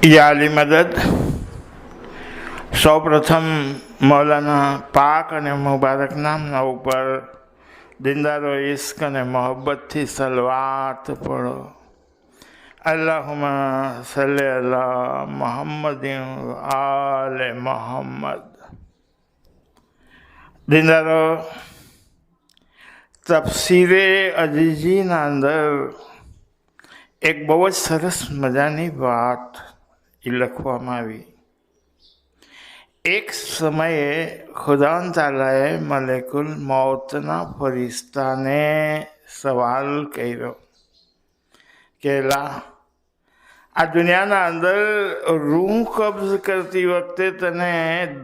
या अली मदद। સૌપ્રથમ મૌલાના પાક અને મુબારક નામના ઉપર દિનદારો ઇશ્ક અને મોહબ્બતથી સલવાત પઢો। અલ્લાહુમ્મા સલ્લી અલા મુહમ્મદિન આલે મોહમ્મદ। દિનદારો, તફસીરે અજીજીના અંદર એક બહુ જ સરસ મજાની વાત એ લખવામાં આવી। એક સમયે ખુદાવંદ તાલાએ મલેકુલ મૌતના ફરિશ્તાને સવાલ કર્યો કે આ દુનિયાના અંદર રૂહ કબ્ઝ કરતી વખતે તને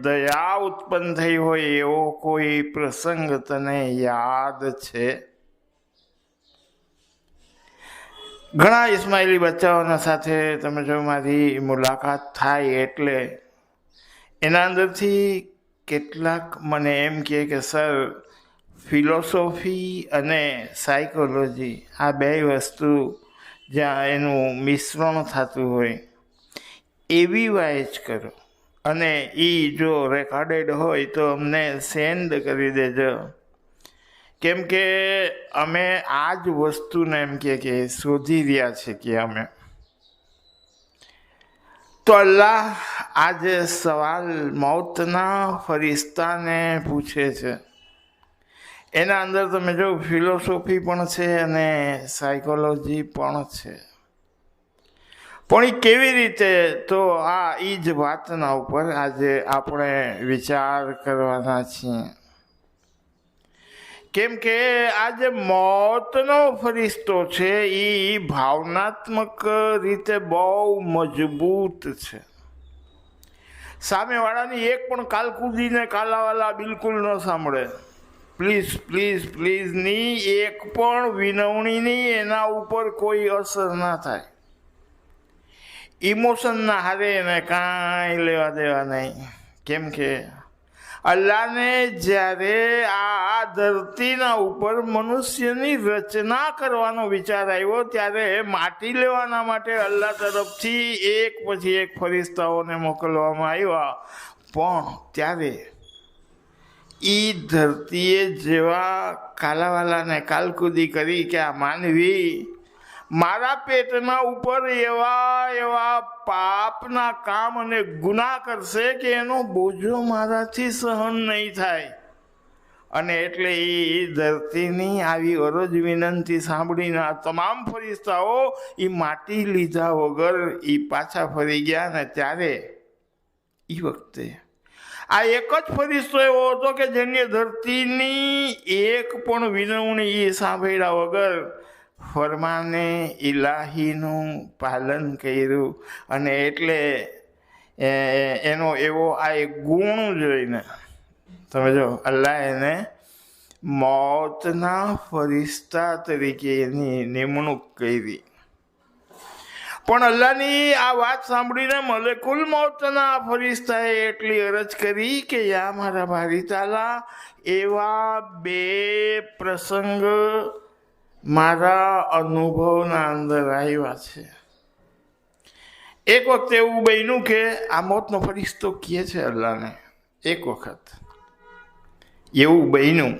દયા ઉત્પન્ન થઈ હોય એવો કોઈ પ્રસંગ તને યાદ છે? ઘણા ઇસ્માઇલી બચ્ચાઓના સાથે તમે જો મારી મુલાકાત થાય એટલે એના અંદરથી કેટલાક મને એમ કહે કે સર, ફિલોસોફી અને સાયકોલોજી આ બે વસ્તુ જ્યાં એનું મિશ્રણ થતું હોય એવી વાંચ કરો અને એ જો રેકોર્ડેડ હોય તો અમને સેન્ડ કરી દેજો, કેમ કે અમે આ જ વસ્તુને એમ કે શોધી રહ્યા છે કે અમે તો અલ્લાહ આજે સવાલ મૌતના ફરિશ્તાને પૂછે છે। એના અંદર તમે જો ફિલોસોફી પણ છે અને સાયકોલોજી પણ છે, પણ એ કેવી રીતે, તો આ એ જ વાતના ઉપર આજે આપણે વિચાર કરવાના છીએ। કેમ કે આ જે મોતનો ફરિશ્તો છે એ ભાવનાત્મક રીતે બહુ મજબૂત છે। સામેવાળાની એક પણ કાલકુદીને કાલાવાલા બિલકુલ ન સાંભળે, પ્લીઝ પ્લીઝ પ્લીઝની એક પણ વિનવણીની એના ઉપર કોઈ અસર ના થાય। ઇમોશનના હારે એને કાંઈ લેવા દેવા નહીં, કેમ કે અલ્લાહને જ્યારે આ ધરતીના ઉપર મનુષ્યની રચના કરવાનો વિચાર આવ્યો ત્યારે માટી લેવાના માટે અલ્લાહ તરફથી એક પછી એક ફરિશ્તાઓને મોકલવામાં આવ્યા, પણ ત્યારે એ ધરતીએ જેવા કાલાવાલાને કાલકુદી કરી કે આ માનવી મારા પેટના ઉપર એવા પાપના કામ અને ગુનાહ કરશે કે એનો બોજો મારાથી સહન નહીં થાય, અને એટલે એ ધરતીની આવી અરજ વિનંતી સાંભળીને આ તમામ ફરિશ્તાઓ એ માટી લીધા વગર એ પાછા ફરી ગયા। ને ત્યારે એ વખતે આ એક જ ફરિશ્તો એવો હતો કે જેને ધરતીની એક પણ વિનવણી એ સાંભળ્યા વગર ફરમાને ઇલાહીનું પાલન કર્યું, અને એટલે એનો એવો આ એક ગુણ જોઈને તમે જો અલ્લાહ એને મોતના ફરિશ્તા તરીકે એની નિમણૂક કરી। પણ અલ્લાહની આ વાત સાંભળીને મલેકુલ મૌતના ફરિશ્તાએ એટલી અરજ કરી કે યા મારા બારી તાલા, એવા બે પ્રસંગ મારા અનુભવના અંદર આવ્યા છે। એક વખત એવું બન્યું કે આ મોતનો ફરિશ્તો કહે છે અલ્લાહને, એક વખત એવું બન્યું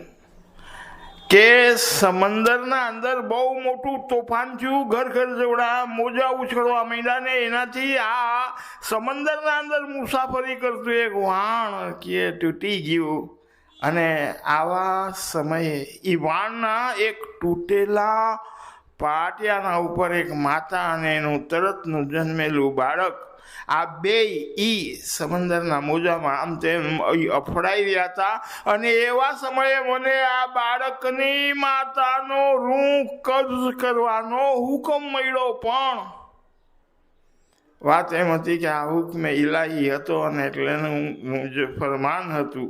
કે સમંદરના અંદર બહુ મોટું તોફાન થયું, ઘર જેવડા મોજા ઉછળવા માંડ્યા ને એનાથી આ સમંદરના અંદર મુસાફરી કરતું એક વાણ કે તૂટી ગયું, અને આવા સમયે એ વાણના એક તૂટેલા પાટિયાના ઉપર એક માતા અને એનું તરતનું જન્મેલું બાળક, આ બે ઈ સમંદરના મોજામાં આમ તેમ અફડાઈ રહ્યા હતા, અને એવા સમયે મને આ બાળકની માતાનો રૂહ કબ્ઝ કરવાનો હુકમ મળ્યો। પણ વાત એમ હતી કે આ હુકમે ઇલાહી હતો, અને એટલે એનું જે ફરમાન હતું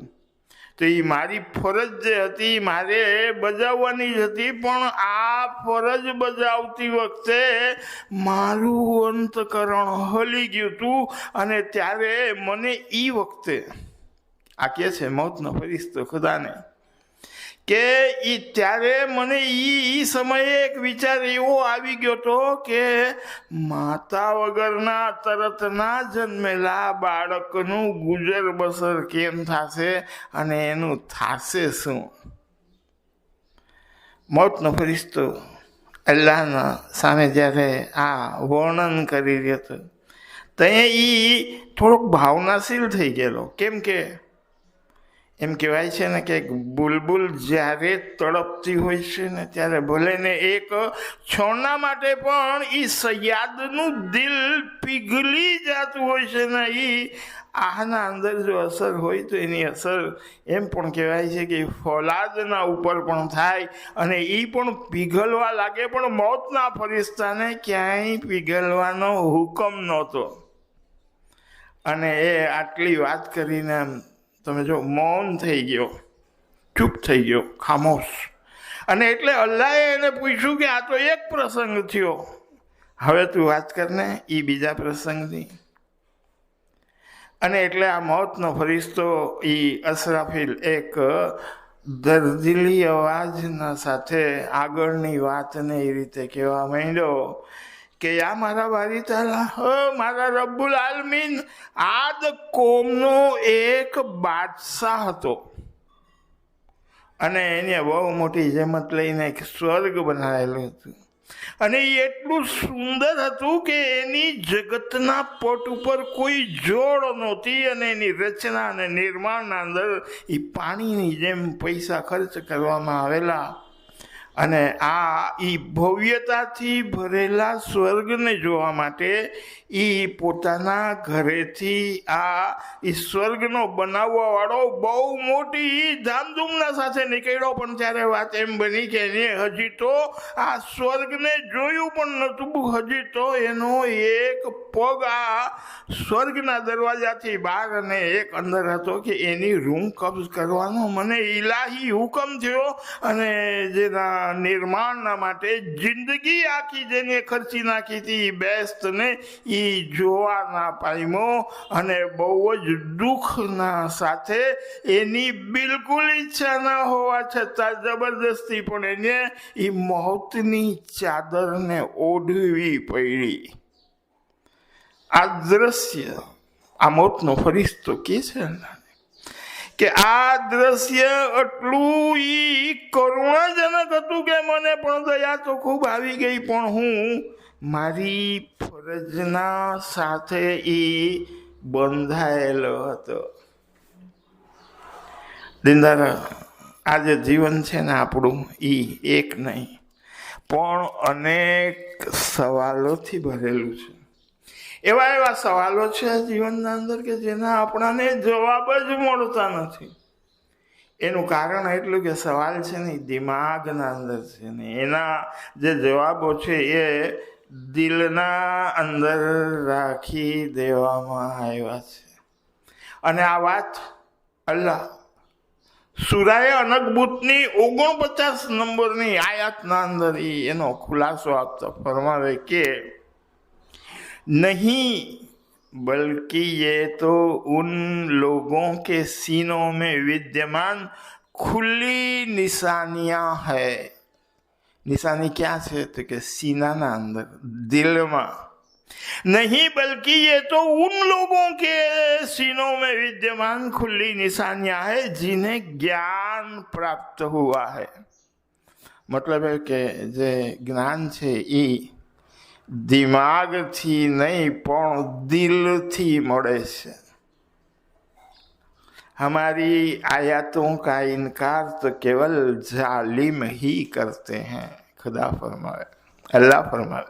તો એ મારી ફરજ જે હતી મારે બજાવવાની જ હતી, પણ આ ફરજ બજાવતી વખતે મારું અંતકરણ હલી ગયું હતું, અને ત્યારે મને એ વખતે આ કહે છે મૌતનો ફરિશ્તો ખુદાને કે ત્યારે મને એ સમયે એક વિચાર એવો આવી ગયો હતો કે માતા વગરના તરતના જન્મેલા બાળકનું ગુજર બસર કેમ થશે અને એનું થશે શું. મોતનો ફરિશ્તો અલ્લાહના સામે જ્યારે આ વર્ણન કરી રહ્યો હતો ત્યાં એ થોડોક ભાવનાશીલ થઈ ગયેલો. કેમ કે એમ કહેવાય છે ને કે બુલબુલ જ્યારે તડપતી હોય છે ને ત્યારે ભલે ને એક છોડના માટે પણ એ સયાદનું દિલ પીઘલી જતું હોય છે ને એ આના અંદર જો અસર હોય તો એની અસર એમ પણ કહેવાય છે કે ફોલાદના ઉપર પણ થાય અને એ પણ પીઘલવા લાગે. પણ મોતના ફરિશ્તાને ક્યાંય પીઘલવાનો હુકમ નહોતો. અને એ આટલી વાત કરીને તમે જો મૌન થઈ ગયો, ચૂપ થઈ ગયો, ખામોશ. અને એટલે અલ્લાહે એને પૂછ્યું કે આ તો એક પ્રસંગ થયો, હવે તું વાત કરને એ બીજા પ્રસંગની. અને એટલે આ મોતનો ફરિશ્તો એ અસરાફીલ એક દર્દીલી અવાજના સાથે આગળની વાતને એ રીતે કહેવા માંડ્યો કે યા મારા બારી તાલા, મારા રબ્બુલ આલમીન, આદ કોમનો એક બાદશાહ હતો અને એને બહુ મોટી જેમત લઈને એક સ્વર્ગ બનાવેલું હતું. અને એ એટલું સુંદર હતું કે એની જગતના પટ ઉપર કોઈ જોડ નહોતી અને એની રચના અને નિર્માણના અંદર એ પાણીની જેમ પૈસા ખર્ચ કરવામાં આવેલા. અને આ એ ભવ્યતાથી ભરેલા સ્વર્ગને જોવા માટે એ પોતાના ઘરેથી એ સ્વર્ગનો બનાવવાવાળો બહુ મોટી ધામધૂમના સાથે નીકળ્યો. પણ ત્યારે વાત એમ બની કે એને હજી તો આ સ્વર્ગને જોયું પણ નહોતું. હજી તો એનો એક પગ આ સ્વર્ગના દરવાજાથી બહાર અને એક અંદર હતો કે એની રૂમ કબ્જ કરવાનો મને ઇલાહી હુકમ થયો. અને જેના નિર્માણના માટે જિંદગી આખી જેને ખર્ચી નાખી હતી બેસ્ટને એ જોવા ના પામ્યો. અને બહુ જ દુઃખના સાથે એની બિલકુલ ઈચ્છા ના હોવા છતાં જબરદસ્તી પણ એને એ મોતની ચાદરને ઓઢવી પડી. આ દ્રશ્ય આ મોતનો ફરિશ્તો કે છે કે આ દ્રશ્ય એટલું કરુણાજનક હતું કે મને પણ દયા તો ખૂબ આવી ગઈ. પણ હું મારી ફરજના સાથે એ બંધાયેલો હતો. દિનદાર, આ જે જીવન છે ને આપણું એ એક નહીં પણ અનેક સવાલોથી ભરેલું છે. એવા સવાલો છે જીવનના અંદર કે જેના આપણાને જવાબ જ મળતા નથી. એનું કારણ એટલું કે સવાલ છે ને દિમાગના અંદર છે ને એના જે જવાબો છે એ દિલના અંદર રાખી દેવામાં આવ્યા છે. અને આ વાત અલ્લાહ સૂરાએ અનકબૂતની 49 નંબરની આયાતના અંદર એનો ખુલાસો આપતા ફરમાવે કે नहीं बल्कि ये तो उन लोगों के सीनों में विद्यमान खुली निशानियां है. निशानी क्या है तो कि सीनाना अंदर दिलમાં. नहीं बल्कि ये तो उन लोगों के सीनों में विद्यमान खुली निशानियां है जिन्हें ज्ञान प्राप्त हुआ है. मतलब है कि જે જ્ઞાન છે એ दिमागથી नहीं પણ दिलથી મળે છે. हमारी आयतों का इनकार तो केवल जालिम ही करते हैं. खुदा फरमाए, अल्लाह फरमाए.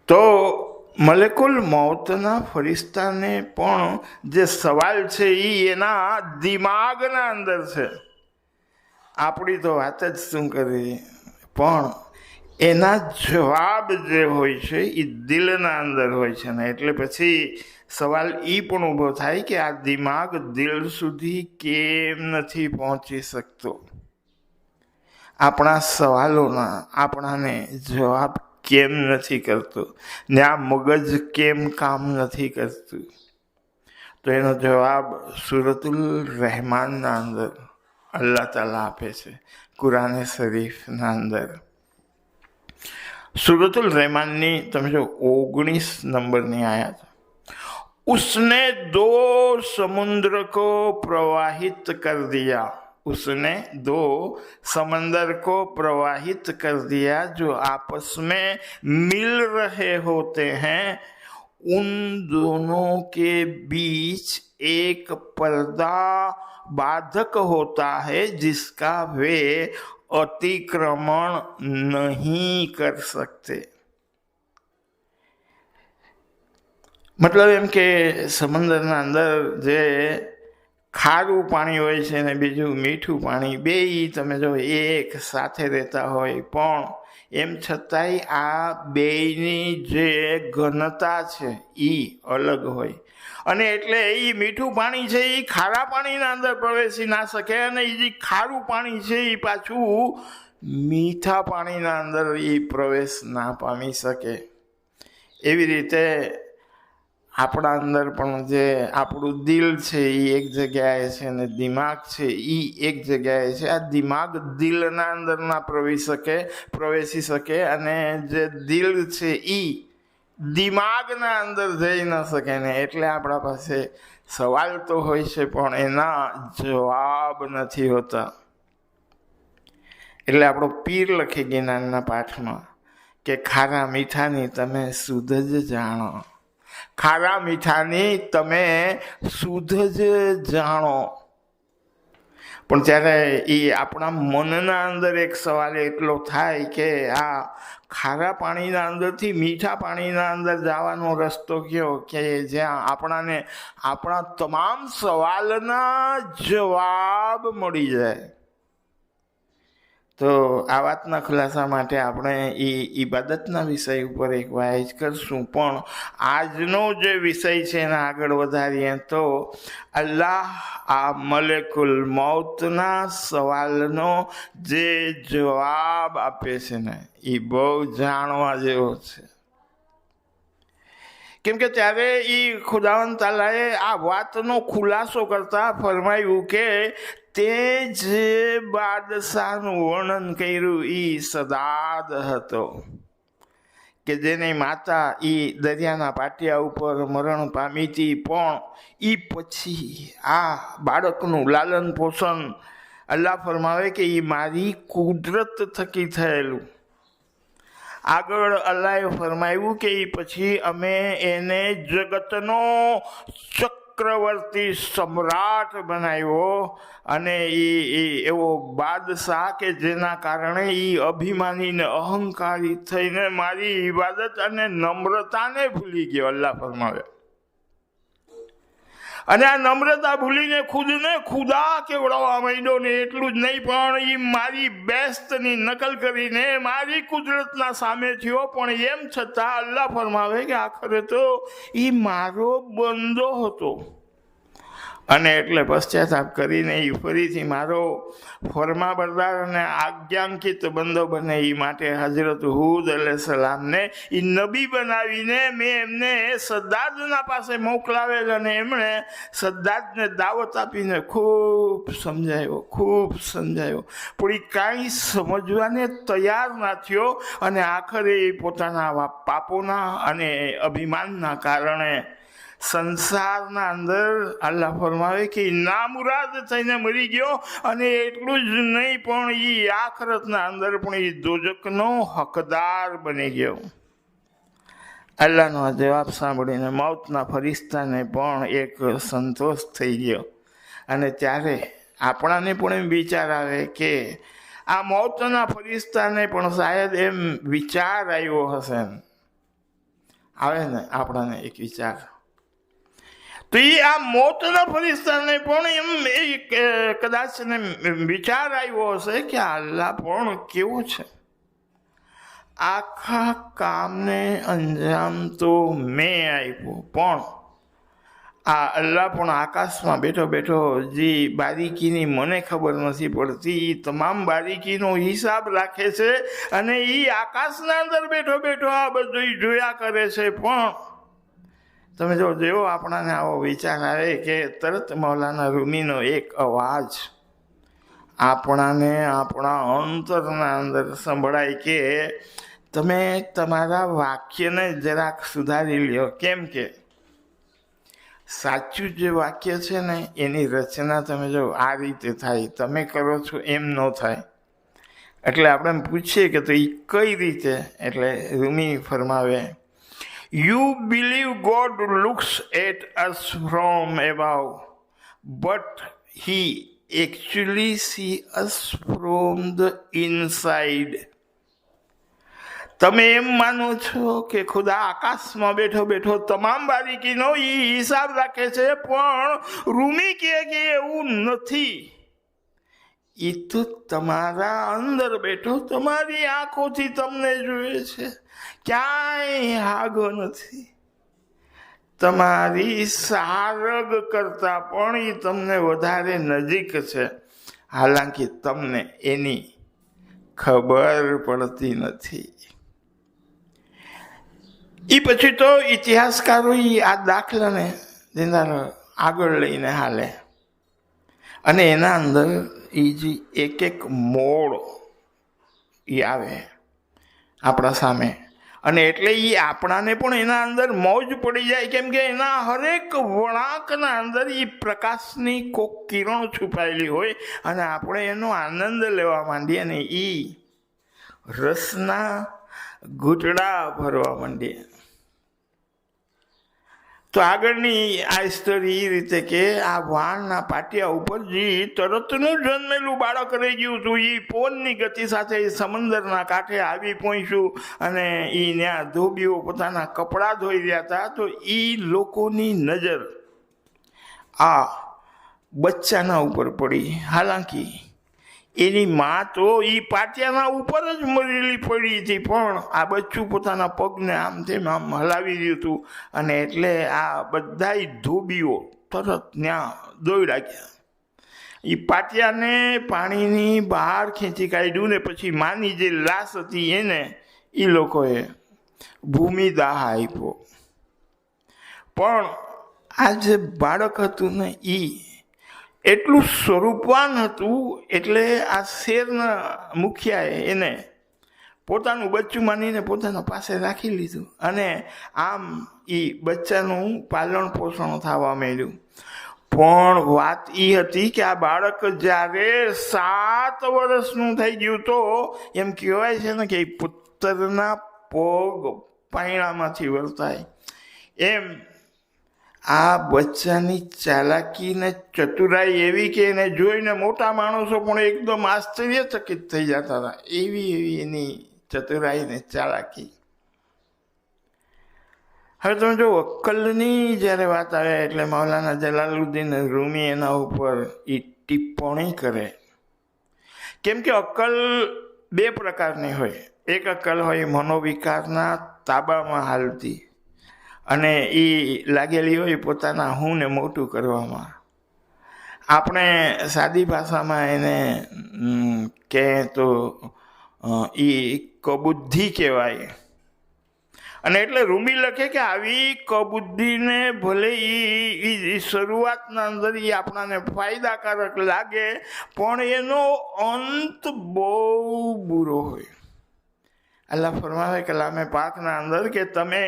તો મલેકુલ મૌતના ફરિશ્તાને પણ જે સવાલ છે એ એના દિમાગના અંદર છે. આપણી તો વાત જ શું કરી, પણ એના જવાબ જે હોય છે એ દિલના અંદર હોય છે ને. એટલે પછી સવાલ એ પણ ઊભો થાય કે આ દિમાગ દિલ સુધી કેમ નથી પહોંચી શકતો. આપણા સવાલોના આપણાને જવાબ કેમ નથી કરતો ને આ મગજ કેમ કામ નથી કરતું. તો એનો જવાબ સૂરતુલ રહેમાનના અંદર અલ્લાહ તાલા આપે છે કુરાન શરીફના અંદર. સૂરતુલ રહેમાનની તમે જો 19 નંબરની આયત, उसने दो समुद्र को प्रवाहित कर दिया, उसने दो समंदर को प्रवाहित कर दिया जो आपस में मिल रहे होते हैं, उन दोनों के बीच एक पर्दा बाधक होता है जिसका वे अतिक्रमण नहीं कर सकते. મતલબ એમ કે સમંદરના અંદર જે ખારું પાણી હોય છે ને બીજું મીઠું પાણી, બેય તમે જો એક સાથે રહેતા હોય પણ એમ છતાંય આ બેયની જે ઘનતા છે એ અલગ હોય, અને એટલે એ મીઠું પાણી છે એ ખારા પાણીના અંદર પ્રવેશી ના શકે, અને એ જે ખારું પાણી છે એ પાછું મીઠા પાણીના અંદર એ પ્રવેશ ના પામી શકે. એવી રીતે આપણા અંદર પણ જે આપણું દિલ છે એ એક જગ્યાએ છે અને દિમાગ છે એ એક જગ્યાએ છે. આ દિમાગ દિલના અંદર ના પ્રવેશી શકે, અને જે દિલ છે એ દિમાગના અંદર જઈ ન શકે ને. એટલે આપણા પાસે સવાલ તો હોય છે પણ એના જવાબ નથી હોતા. એટલે આપણો પીર લખી જ્ઞાનના પાઠમાં કે ખારા મીઠાની તમે સુધ જ જાણો, ખારા મીઠાની તમે સુધ જ જાણો. પણ ત્યારે એ આપણા મનના અંદર એક સવાલ એટલો થાય કે આ ખારા પાણીના અંદરથી મીઠા પાણીના અંદર જવાનો રસ્તો કયો કે જ્યાં આપણા તમામ સવાલના જવાબ મળી જાય. તો આ વાતના ખુલાસા માટે આપણે એ ઇબાદતના વિષય ઉપર એક વાયજ કરશું, પણ આજનો જે વિષય છે એને આગળ વધારીએ તો અલ્લાહ આ મલેકુલ મૌતના સવાલનો જે જવાબ આપે છે ને એ બહુ જાણવા જેવો છે. કેમ કે ત્યારે એ ખુદાવંદ તાલાએ આ વાતનો ખુલાસો કરતા ફરમાયું કે તે જે બાદશાહનું વર્ણન કર્યું એ સદાદ હતો કે જેની માતા એ દરિયાના પાટિયા ઉપર મરણ પામી હતી, પણ એ પછી આ બાળકનું લાલન પોષણ અલ્લાહ ફરમાવે કે એ મારી કુદરત થકી થયેલું. આગળ અલ્લાહે ફરમાવ્યું કે એ પછી અમે એને જગતનો ચક્રવર્તી સમ્રાટ બનાવ્યો, અને એ એવો બાદશાહ કે જેના કારણે એ અભિમાની ને અહંકારી થઈને મારી ઇબાદત અને નમ્રતાને ભૂલી ગયો. અલ્લાહ ફરમાવે, અને આ નમ્રતા ભૂલીને ખુદને ખુદા કેવડાવવા માંડ્યો ને. એટલું જ નહીં પણ એ મારી બેસ્ટની નકલ કરીને મારી કુદરતના સામે થયો. પણ એમ છતાં અલ્લાહ ફરમાવે કે આખરે તો એ મારો બંદો હતો, અને એટલે પશ્ચાતાપ કરીને એ ફરીથી મારો ફરમાબરદાર અને આજ્ઞાંકિત બંદો બને. એ માટે હજરત હૂદ અલૈહિસ્સલામને એ નબી બનાવીને મેં એમને સદ્દાદના પાસે મોકલાવેલ, અને એમણે સદ્દાદને દાવત આપીને ખૂબ સમજાયો પણ એ કાંઈ સમજવાને તૈયાર ના થયો, અને આખરે પોતાના પાપોના અને અભિમાનના કારણે સંસારના અંદર અલ્લાહ ફરમાવે કે નામુરાદ થઈને મરી ગયો. અને એટલું જ નહીં પણ એ આખરતના અંદર પણ એ દોજકનો હકદાર બની ગયો. અલ્લાહનો આ જવાબ સાંભળીને મૌતના ફરિશ્તાને પણ એક સંતોષ થઈ ગયો, અને ત્યારે આપણાને પણ એમ વિચાર આવે કે આ મૌતના ફરિશ્તાને પણ શાયદ એમ વિચાર આવ્યો હશે. આવે ને આપણાને એક વિચાર, તો એ આ મોતના ફરિશ્તાને પણ એમ કદાચ વિચાર આવ્યો હશે કે અલ્લાહ પણ કેવો છે, આખા કામને અંજામ તો મેં આપ્યો, પણ આ અલ્લાહ પણ આકાશમાં બેઠો બેઠો જે બારીકીની મને ખબર નથી પડતી એ તમામ બારીકીનો હિસાબ રાખે છે, અને એ આકાશના અંદર બેઠો બેઠો આ બધું જોયા કરે છે. પણ તમે જો જેવો આપણાને આવો વિચાર આવે કે તરત મૌલાના રૂમીનો એક અવાજ આપણાને આપણા અંતરના અંદર સંભળાય કે તમે તમારા વાક્યને જરાક સુધારી લ્યો. કેમ કે સાચું જે વાક્ય છે ને એની રચના તમે જો આ રીતે થાય, તમે કરો છો એમ ન થાય. એટલે આપણે પૂછીએ કે તો એ કઈ રીતે? એટલે રૂમી ફરમાવે, you believe God looks at us from above, but he actually see us from the inside. તમે એમ માનો છો કે ખુદા આકાશમાં બેઠો બેઠો તમામ બારીકીનો એ હિસાબ રાખે છે, પણ રૂમી કહે કે એવું નથી. એ તો તમારા અંદર બેઠો તમારી આંખોથી તમને જુએ છે, ક્યાંય હાગો નથી. તમારી સારગ કરતા પણ એ તમને વધારે નજીક છે, હાલાકી તમને એની ખબર પડતી નથી. એ પછી તો ઇતિહાસકારો આ દાખલાને આગળ લઈને હાલે અને એના અંદર એ જે એક મોડ એ આવે આપણા સામે, અને એટલે એ આપણાને પણ એના અંદર મોજ પડી જાય. કેમ કે એના હરેક વળાંકના અંદર એ પ્રકાશની કોક કિરણ છુપાયેલી હોય અને આપણે એનો આનંદ લેવા માંડીએ અને એ રસના ઘૂંટડા ભરવા માંડીએ. તો આગળની આ સ્ટોરી એ રીતે કે આ વાણના પાટિયા ઉપર જે તરતનું જન્મેલું બાળક રહી ગયું હતું, એ પવનની ગતિ સાથે સમંદરના કાંઠે આવી પહોંચ્યું અને એ ત્યાં ધોબીઓ પોતાના કપડાં ધોઈ રહ્યા હતા. તો એ લોકોની નજર આ બચ્ચાના ઉપર પડી. હાલાકી એની માં તો એ પાટિયાના ઉપર જ મરેલી પડી હતી, પણ આ બચ્ચું પોતાના પગને આમ તેમ આમ હલાવી રહ્યું હતું અને એટલે આ બધાય ધોબીઓ તરત ત્યાં દોડ્યા ગયા. એ પાટિયાને પાણીની બહાર ખેંચી કાઢ્યું ને પછી માની જે લાશ હતી એને એ લોકોએ ભૂમિદાહ આપ્યો. પણ આ જે બાળક હતું ને એ એટલું સ્વરૂપવાન હતું, એટલે આ શેરના મુખિયાએ એને પોતાનું બચ્ચું માનીને પોતાના પાસે રાખી લીધું અને આમ એ બચ્ચાનું પાલન પોષણ થવા માંડ્યું. પણ વાત એ હતી કે આ બાળક જ્યારે 7 વર્ષનું થઈ ગયું તો એમ કહેવાય છે ને કે પુત્રના પગ પાયણામાંથી વર્તાય એમ આ બચ્ચાની ચાલાકી ને ચતુરાઈ એવી કે એને જોઈને મોટા માણસો પણ એકદમ આશ્ચર્યચકિત થઈ જતા હતા. એવી એની ચતુરાઈ ને ચાલાકી. હવે તમે જો અક્કલની જ્યારે વાત આવે એટલે મૌલાના જલાલુદ્દીન રૂમી એના ઉપર એ ટિપ્પણી કરે. કેમ કે અક્કલ 2 પ્રકારની હોય. એક અક્કલ હોય મનોવિકારના તાબામાં હાલતી અને એ લાગેલી હોય પોતાના હું ને મોટું કરવામાં. આપણે સાદી ભાષામાં એને કહે તો એ કબુદ્ધિ કહેવાય. અને એટલે રૂમી લખે કે આવી કબુદ્ધિને ભલે એ શરૂઆતના અંદર એ આપણાને ફાયદાકારક લાગે, પણ એનો અંત બહુ બુરો હોય. અલ્લાહ ફરમાવે કલામે પાકના અંદર કે તમે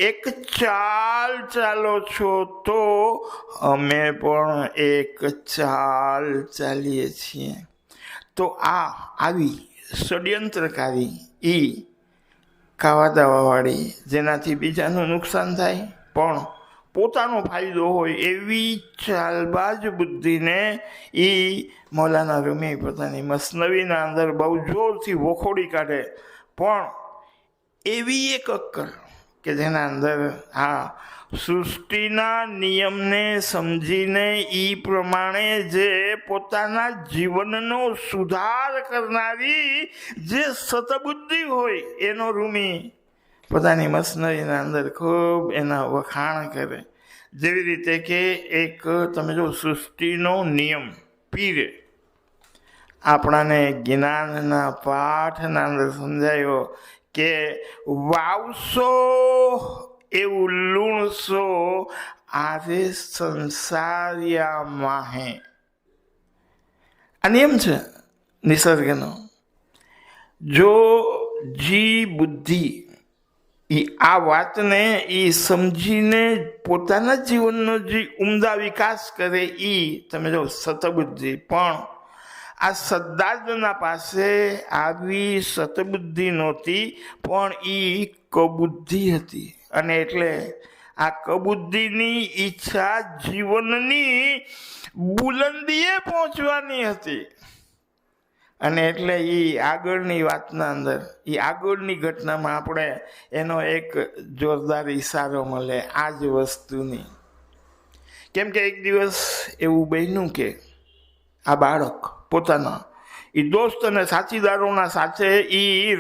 એક ચાલ ચાલો છો તો અમે પણ એક ચાલ ચાલીએ છીએ. તો આવી ષડયંત્રકારી ખાવા દાવાવાળી, જેનાથી બીજાનું નુકસાન થાય પણ પોતાનો ફાયદો હોય, એવી ચાલબાજ બુદ્ધિને એ મૌલાના રૂમી પોતાની મસનવીના અંદર બહુ જોરથી વખોડી કાઢે. પણ એવી એક અક્કલ કે જેના અંદર આ સૃષ્ટિના નિયમને સમજીને એ પ્રમાણે જે પોતાના જીવનનો સુધાર કરનારી જે સતબુદ્ધિ હોય એનો રૂમી પોતાની મસનવીના અંદર ખૂબ એના વખાણ કરે. જેવી રીતે કે એક તમે જો સૃષ્ટિનો નિયમ પીરે આપણાને જ્ઞાનના પાઠના અંદર સમજાયો કે વાવશો એવું લૂણશો આરે સંસારિયા માહે. આ નિયમ છે નિસર્ગનો. જો જી બુદ્ધિ આ વાતને સમજીને પોતાના જીવનનો જે ઉમદા વિકાસ કરે તમે જો સતબુદ્ધિ. પણ આ સદ્દાર્થના પાસે આવી સતબુદ્ધિ નહોતી, પણ કબુદ્ધિ હતી. અને એટલે આ કબુદ્ધિની ઈચ્છા જીવનની બુલંદીએ પહોંચવાની હતી. અને એટલે આગળની વાતના અંદર આગળની ઘટનામાં આપણે એનો એક જોરદાર ઈશારો મળે આ જ વસ્તુની. કેમ કે એક દિવસ એવું બન્યું કે આ બાળક પોતાના દોસ્ત અને સાથીદારોના સાથે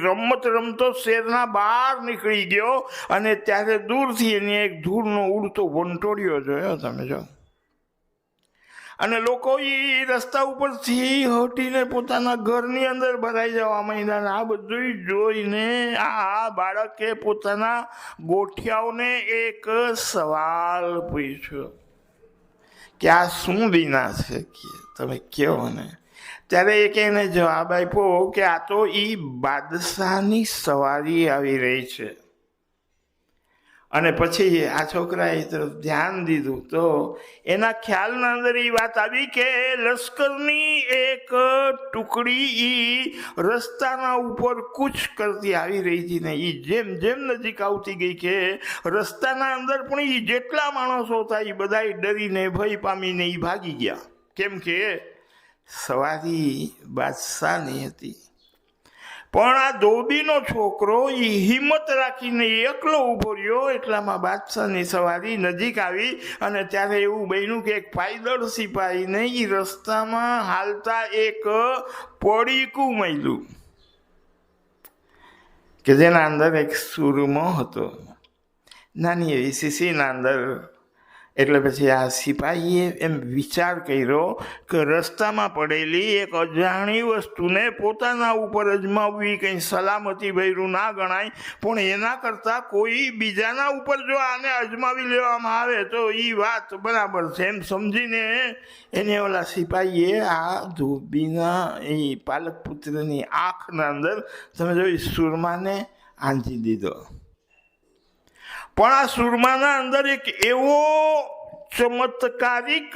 રમત રમતો શહેરના બહાર નીકળી ગયો. અને ત્યારે દૂરથી એની એક ધૂળનો ઉડતો વંટોળિયો જોયો તમે જો. અને લોકો રસ્તા ઉપરથી હટીને પોતાના ઘરની અંદર ભરાઈ જવા માંડ્યા. આ બધું જોઈને આ બાળકે પોતાના ગોઠિયાઓને એક સવાલ પૂછ્યો કે આ શું વિના છે કે તમે કહો ને. ત્યારે એક એને જવાબ આપ્યો કે આ તો બાદશાહની સવારી આવી રહી છે. અને પછી આ છોકરાએ તરફ ધ્યાન દીધું તો એના ખ્યાલના અંદર વાત આવી કે લશ્કરની એક ટુકડી રસ્તાના ઉપર કૂચ કરતી આવી રહી હતી. ને જેમ જેમ નજીક આવતી ગઈ કે રસ્તાના અંદર પણ જેટલા માણસો હતા એ બધા ડરીને ભય પામીને ભાગી ગયા. કેમ કે સવારી બાદશાહની હતી. પણ આ ધોબીનો છોકરો હિંમત રાખીને એકલો ઊભો રહ્યો. એટલામાં બાદશાહની સવારી નજીક આવી. અને ત્યારે એવું બન્યું કે એક પાયદળ સિપાહીને રસ્તામાં હાલતા એક પડીકું મળ્યું કે જેના અંદર એક સુરમો હતો, નાની એવી શીશીના અંદર. એટલે પછી આ સિપાહીએ એમ વિચાર કર્યો કે રસ્તામાં પડેલી એક અજાણી વસ્તુને પોતાના ઉપર અજમાવવી કંઈ સલામતી ભર્યું ના ગણાય. પણ એના કરતાં કોઈ બીજાના ઉપર જો આને અજમાવી લેવામાં આવે તો વાત બરાબર છે એમ સમજીને એને ઓલા સિપાહીએ આ ધોબીના પાલક પુત્રની આંખના અંદર તમે જો સુરમાને આંજી દીધો. પણ આ સુરમાના અંદર એક એવો ચમત્કારિક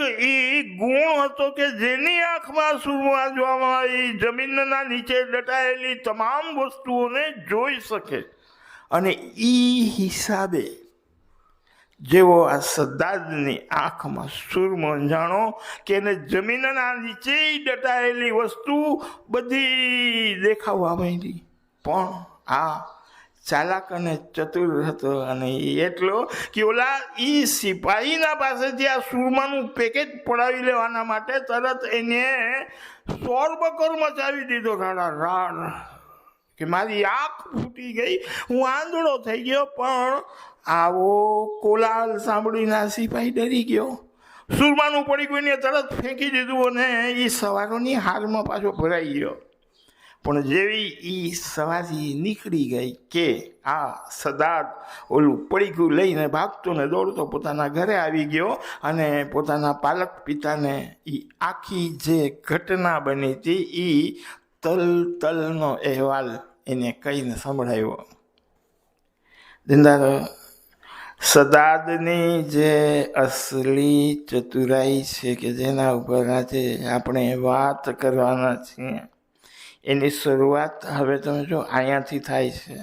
ગુણ હતો કે જેની આંખમાં સુરમા જોવામાં આવી જમીનના નીચે દટાયેલી તમામ વસ્તુઓને જોઈ શકે. અને હિસાબે જેવો આ સદ્દાર્થની આંખમાં સુરમો જાણો કે એને જમીનના નીચે દટાયેલી વસ્તુ બધી દેખાવા માંડી. પણ આ ચાલાક અને ચતુર હતો. અને એટલો કે ઓલા સિપાહીના પાસેથી આ સુરમાનું પેકેટ પડાવી લેવાના માટે તરત એને શોરબકોર મચાવી દીધો. રાડ કે મારી આંખ ફૂટી ગઈ, હું આંધળો થઈ ગયો. પણ આવો કોલાહલ સાંભળીને સિપાહી ડરી ગયો. સુરમાનું પડી ગઈને તરત ફેંકી દીધું અને સવારોની હારમાં પાછો ભરાઈ ગયો. પણ જેવી સવારી નીકળી ગઈ કે આ સદાર્થ ઓલું પડીકું લઈને ભાગતો ને દોડતો પોતાના ઘરે આવી ગયો. અને પોતાના પાલક પિતાને આખી જે ઘટના બની હતી તલનો અહેવાલ એને કહીને સંભળાવ્યો. દિનદારો, સદાર્થની જે અસલી ચતુરાઈ છે કે જેના ઉપર આજે આપણે વાત કરવાના છીએ એની શરૂઆત હવે તમે જો અહીંયાથી થાય છે.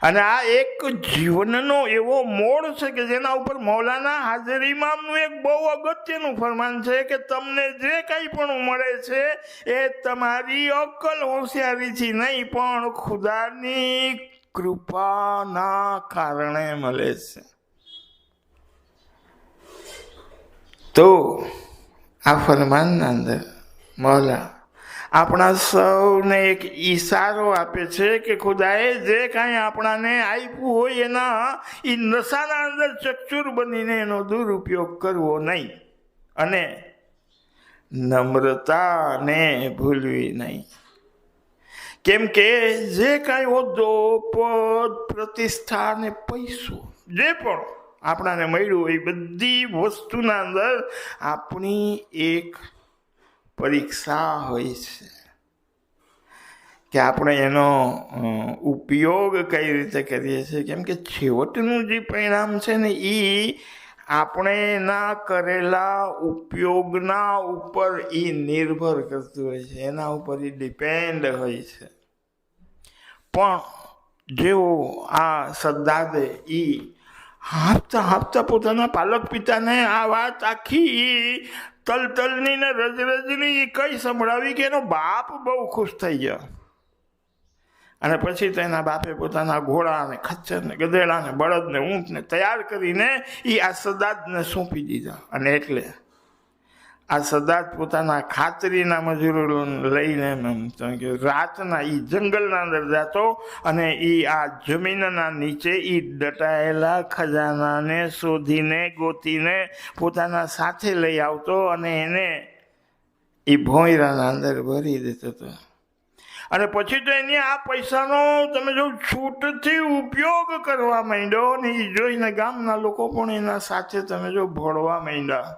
અને આ એક જીવનનો એવો મોડ છે કે જેના ઉપર મૌલાના હાજર ઇમામનું એક બહુ અગત્યનું ફરમાન છે કે તમને જે કંઈ પણ મળે છે એ તમારી અક્કલ હોશિયારીથી નહીં પણ ખુદાની કૃપાના કારણે મળે છે. તો આ ફરમાનના અંદર મૌલા આપણા સૌને એક ઈશારો આપે છે કે ખુદાએ જે કાંઈ આપણાને આપ્યું હોય એના નશાના અંદર ચકચૂર બનીને એનો દુરુપયોગ કરવો નહીં. અને નમ્રતાને ભૂલવી નહીં. કેમ કે જે કાંઈ હોદ્દો, પદ, પ્રતિષ્ઠા ને પૈસો જે પણ આપણાને મળ્યું હોય એ બધી વસ્તુના અંદર આપણી એક પરીક્ષા હોય છે કે આપણે એનો ઉપયોગ કઈ રીતે કરીએ છીએ. કેમ કે છેવટનું જે પરિણામ છે ને એ આપણે એના કરેલા ઉપયોગના ઉપર એ નિર્ભર કરતું હોય છે, એના ઉપર એ ડિપેન્ડ હોય છે. પણ જેવો આ સદ્દાદે એ હાંફતા પોતાના પાલક પિતાને આ વાત આખી તલની ને રજની કઈ સંભળાવી કે એનો બાપ બહુ ખુશ થઈ ગયો. અને પછી તો એના બાપે પોતાના ઘોડા ને ખચ્ચર ને ગધેડા ને બળદ ને ઊંટ ને તૈયાર કરીને એ આ સદ્દાદને સોંપી દીધા. અને એટલે આ સદ્દાદ પોતાના ખાતરીના મજૂરો લઈને રાતના એ જંગલના અંદર જતો અને એ આ જમીનના નીચે એ દટાયેલા ખજાનાને શોધીને ગોતીને પોતાના સાથે લઈ આવતો અને એને એ ભોંયરાના અંદર ભરી દેતો હતો. અને પછી તો એની આ પૈસાનો તમે જો છૂટથી ઉપયોગ કરવા માંડ્યો ને એ જોઈને ગામના લોકો પણ એના સાથે તમે જો ભળવા માંડ્યા.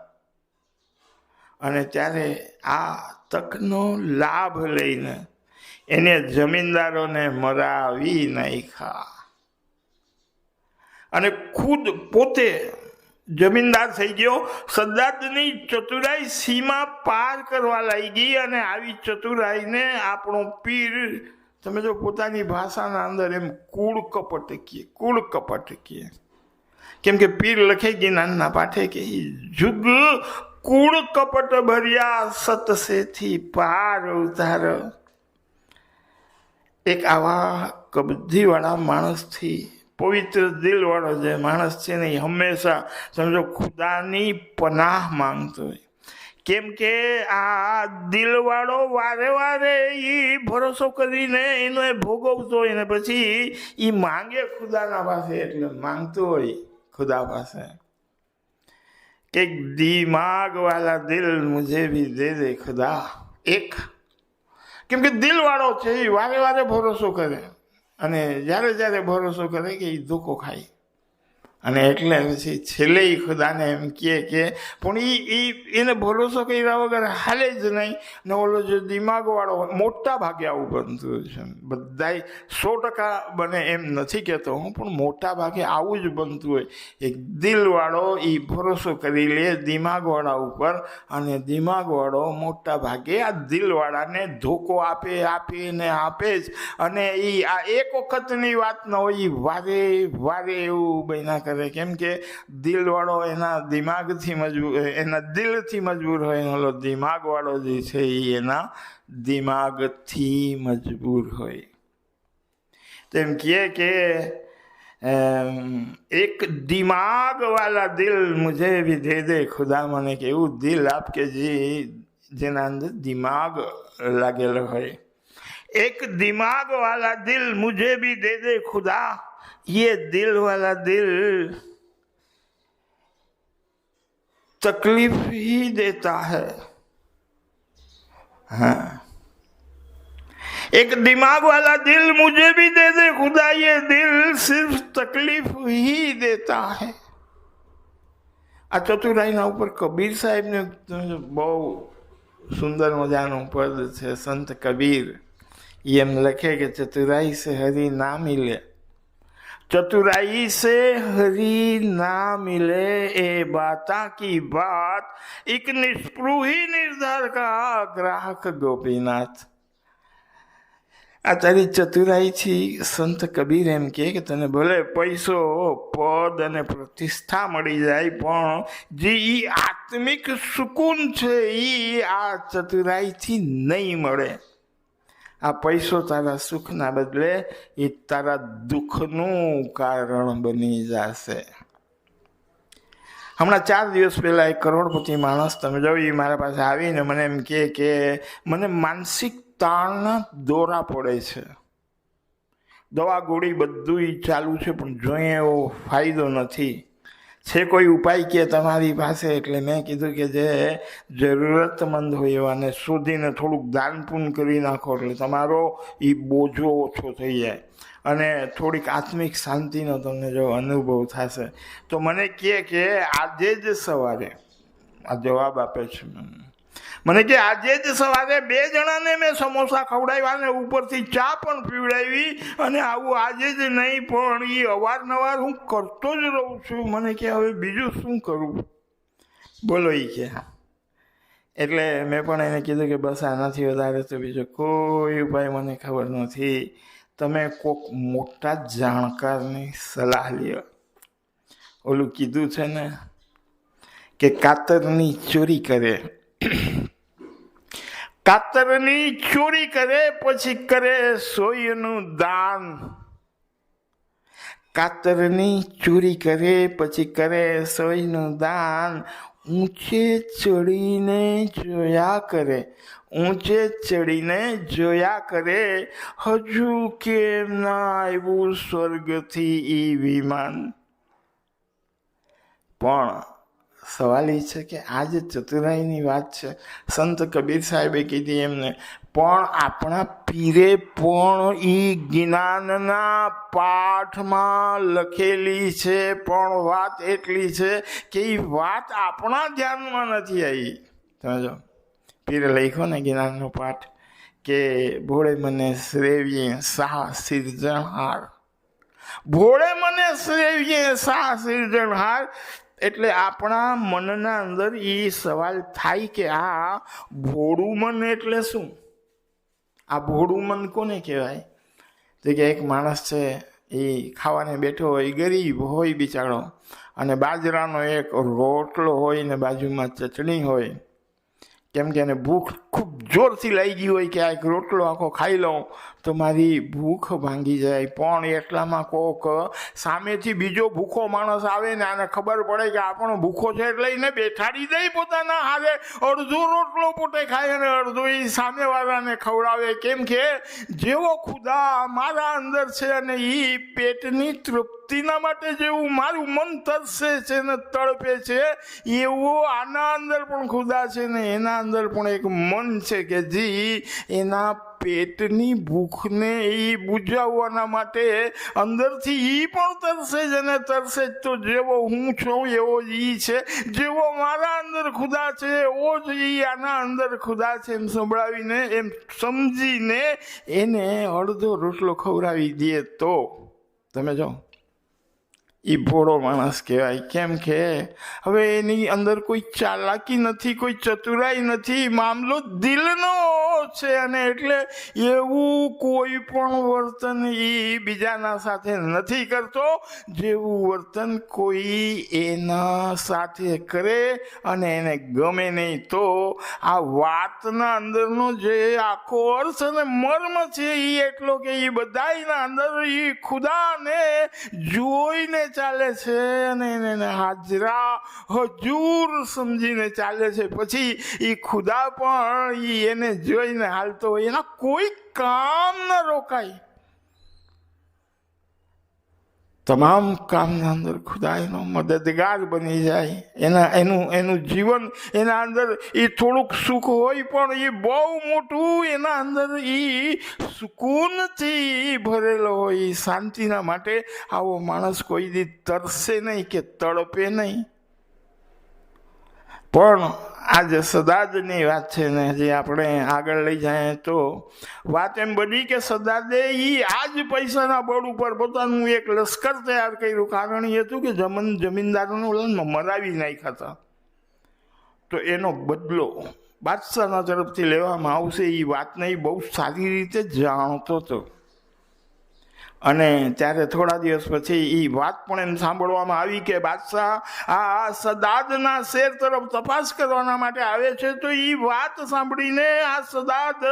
અને ત્યારે આ તકનો લાભ લઈને એને જમીનદારોને મરાવી નાખ્યા અને ખુદ પોતે જમીનદાર થઈ ગયો. સદ્દાદની ચતુરાઈ સીમા પાર કરવા લાગી અને આવી ચતુરાઈને આપણો પીર તમે જો પોતાની ભાષાના અંદર એમ કૂળ કપટ કીએ. કેમ કે પીર લખે જ્ઞાનના પાઠે કે જુગ કૂળ કપટ ભર્યા સતસેથી પાર ઉતાર. એક આવા કબજીવાળા માણસથી પવિત્ર દિલવાળો જે માણસ છે ને એ હંમેશા સમજો ખુદાની પનાહ માંગતો હોય. કેમ કે આ દિલવાળો વારે એ ભરોસો કરીને એનો એ ભોગવતો હોય ને પછી એ માંગે ખુદાના પાસે. એટલે માંગતો હોય ખુદા પાસે કે દિમાગ વાલા દિલ મુझे भी દે દે ખુદા. એક કેમ કે દિલવાળો છે એ વારે ભરોસો કરે અને જ્યારે ભરોસો કરે કે એ ધોકો ખાય. અને એટલે પછી છેલ્લે ખુદાને એમ કહે કે પણ એને ભરોસો કર્યા વગર હાલે જ નહીં. ને ઓલો જે દિમાગવાળો મોટા ભાગે આવું બનતું હોય છે. બધાય 100% બને એમ નથી કહેતો હું, પણ મોટા ભાગે આવું જ બનતું હોય. એક દિલવાળો એ ભરોસો કરી લે દિમાગવાળા ઉપર અને દિમાગવાળો મોટા ભાગે આ દિલવાળાને ધોકો આપે જ. અને એ આ એક વખતની વાત ન હોય, એ વારે એવું બન્યા કરે. કેમ કે દિલવાળો એના દિમાગથી મજબૂર, એના દિલથી મજબૂર હોય, ઓલો દિમાગવાળો જે છે એ એના દિમાગથી મજબૂર હોય. તેમ કહે કે એક દિમાગ વાલા દિલ મુझे भी दे दे ખુદા. મને કે એવું દિલ આપ કે જેના અંદર દિમાગ લાગેલો હોય. એક દિમાગ વાલા દિલ મુझे भी दे दे ખુદા. ये दिल वाला दिल तकलीफ ही देता है. हाँ, एक दिमाग वाला दिल मुझे भी दे दे खुदा. ये दिल सिर्फ तकलीफ ही देता है. આ ચતુરાઈના ઉપર કબીર સાહેબને બહુ સુંદર મજાનું પદ છે. સંત કબીર એમ લખે કે ચતુરાઈ સે હરી ના મિલે, चतुराई से हरी ना मिले ए बाता की बात, एक निष्पृही निर्धार का ग्राहक गोपीनाथ. આ તારી ચતુરાઈથી સંત કબીર એમ કે તને ભલે પૈસો પદ અને પ્રતિષ્ઠા મળી જાય, પણ જે ઈ આત્મિક સુકૂન છે એ આ ચતુરાઈથી નહીં મળે. આ પૈસો તારા સુખના બદલે એ તારા દુઃખનું કારણ બની જશે. હમણાં 4 દિવસ પહેલાં એક કરોડપતિ માણસ તમે જો એ મારા પાસે આવીને મને એમ કે મને માનસિક તાણના દોરા પડે છે, દવા ગોળી બધું ચાલુ છે પણ જોઈએ એવો ફાયદો નથી, છે કોઈ ઉપાય કે તમારી પાસે? એટલે મેં કીધું કે જે જરૂરતમંદ હોય એવાને શોધીને થોડુંક દાન પુણ્ય કરી નાખો એટલે તમારો એ બોજો ઓછો થઈ જાય અને થોડીક આત્મિક શાંતિનો તમને જો અનુભવ થશે. તો મને કહે કે આજે જ સવારે આ જવાબ આપે છે, મને કે આજે જ સવારે 2 જણાને મેં સમોસા ખવડાવ્યા ને ઉપરથી ચા પણ પીવડાવી, અને આવું આજે જ નહીં પણ એ અવારનવાર હું કરતો જ રહું છું. મને કે હવે બીજું શું કરું, બોલો એ કે. એટલે મેં પણ એને કીધું કે બસ આનાથી વધારે તો બીજો કોઈ ઉપાય મને ખબર નથી. તમે કોઈક મોટા જાણકારની સલાહ લ્યો. ઓલું કીધું છે ને કે કાતરની ચોરી કરે, કાતરની ચોરી કરે પછી કરે સોયનું દાન. કાતરની ચોરી કરે પછી કરે સોયનું દાન. ઊંચે ચડીને જોયા કરે, ઊંચે ચડીને જોયા કરે, હજુ કેમ ના આવ્યું સ્વર્ગથી ઈ વિમાન. પણ સવાલ એ છે કે આ જે ચતુરાઈની વાત છે, સંત કબીર સાહેબે કીધી એમને, પણ આપણા પીરે પણ ઈ જ્ઞાનના પાઠમાં લખેલી છે, પણ વાત એટલી છે કે એ વાત આપણા ધ્યાનમાં નથી આવી. સમજો, પીરે લખ્યો ને જ્ઞાનનો પાઠ કે ભોળે મને શ્રેવ્યે સાહ સિરજણહાર, ભોળે મને શ્રેવ્યે સાહ સિરજણહાર. એટલે આપણા મનના અંદર એ સવાલ થાય કે આ ભોળું મન એટલે શું? આ ભોળું મન કોને કહેવાય? તો કે એક માણસ છે, એ ખાવાને બેઠો હોય, ગરીબ હોય બિચારો, અને બાજરાનો એક રોટલો હોય ને બાજુમાં ચટણી હોય. કેમ કે એને ભૂખ ખૂબ જોરથી લાગી હોય કે આ એક રોટલો આખો ખાઈ લઉં તો મારી ભૂખ ભાંગી જાય. પણ એટલામાં કોક સામેથી બીજો ભૂખો માણસ આવે ને આને ખબર પડે કે આપણો ભૂખો છે એટલે એને બેઠાડી દઈ પોતાના હારે, અડધો રોટલો પોતે ખાય અને અડધો એ સામેવાળાને ખવડાવે. કેમ કે જેવો ખુદા મારા અંદર છે અને એ પેટની તૃપ્તિના માટે જેવું મારું મન તરસે છે ને તડપે છે, એવું આના અંદર પણ ખુદા છે ને એના અંદર પણ એક મન છે કે જે એના પેટની ભૂખને એ બુજાવવાના માટે અંદરથી એ પણ તરસે જ અને તરસે જ. તો જેવો હું છું એવો જ એ છે, જેવો મારા અંદર ખુદા છે એવો જ એ આના અંદર ખુદા છે, એમ સંભળાવીને એમ સમજીને એને અડધો રોટલો ખવડાવી દે તો તમે જો એ ભોળો માણસ કહેવાય. કેમ કે હવે એની અંદર કોઈ ચાલાકી નથી, કોઈ ચતુરાઈ નથી, મામલો દિલનો છે. અને એટલે એવું કોઈ પણ વર્તન એ બીજાના સાથે નથી કરતો જેવું વર્તન કોઈ એના સાથે કરે અને એને ગમે નહીં. તો આ વાતના અંદરનો જે આખો અર્થ અને મર્મ છે એ એટલો કે એ બધાના અંદર એ ખુદાને જોઈને ચાલે છે અને એને હાજરા હજૂર સમજીને ચાલે છે. પછી એ ખુદા પણ એને જોઈને હાલતો હોય, એના કોઈ કામ ન રોકાય. તમામ કામના અંદર ખુદા એનો મદદગાર બની જાય. એનું જીવન એના અંદર એ થોડુંક સુખ હોય પણ એ બહુ મોટું એના અંદર એ સુકૂનથી ભરેલો હોય. શાંતિના માટે આવો માણસ કોઈ દી તરસે નહીં કે તડપે નહીં. પણ આજે સદાદની વાત છે ને જે આપણે આગળ લઈ જાય તો વાત એમ બની કે સદાદે એ આ જ પૈસાના બળ ઉપર પોતાનું એક લશ્કર તૈયાર કર્યું. કારણ એ હતું કે જમીનદારોને મરાવી નાખ્યા હતા, તો એનો બદલો બાદશાહના તરફથી લેવામાં આવશે એ વાતને એ બહુ સારી રીતે જાણતો હતો. અને ત્યારે થોડા દિવસ પછી એ વાત પણ એમ સાંભળવામાં આવી કે બાદશાહ આ સદાદના શેર તરફ તપાસ કરવાના માટે આવે છે. તો એ વાત સાંભળીને આ સદાદ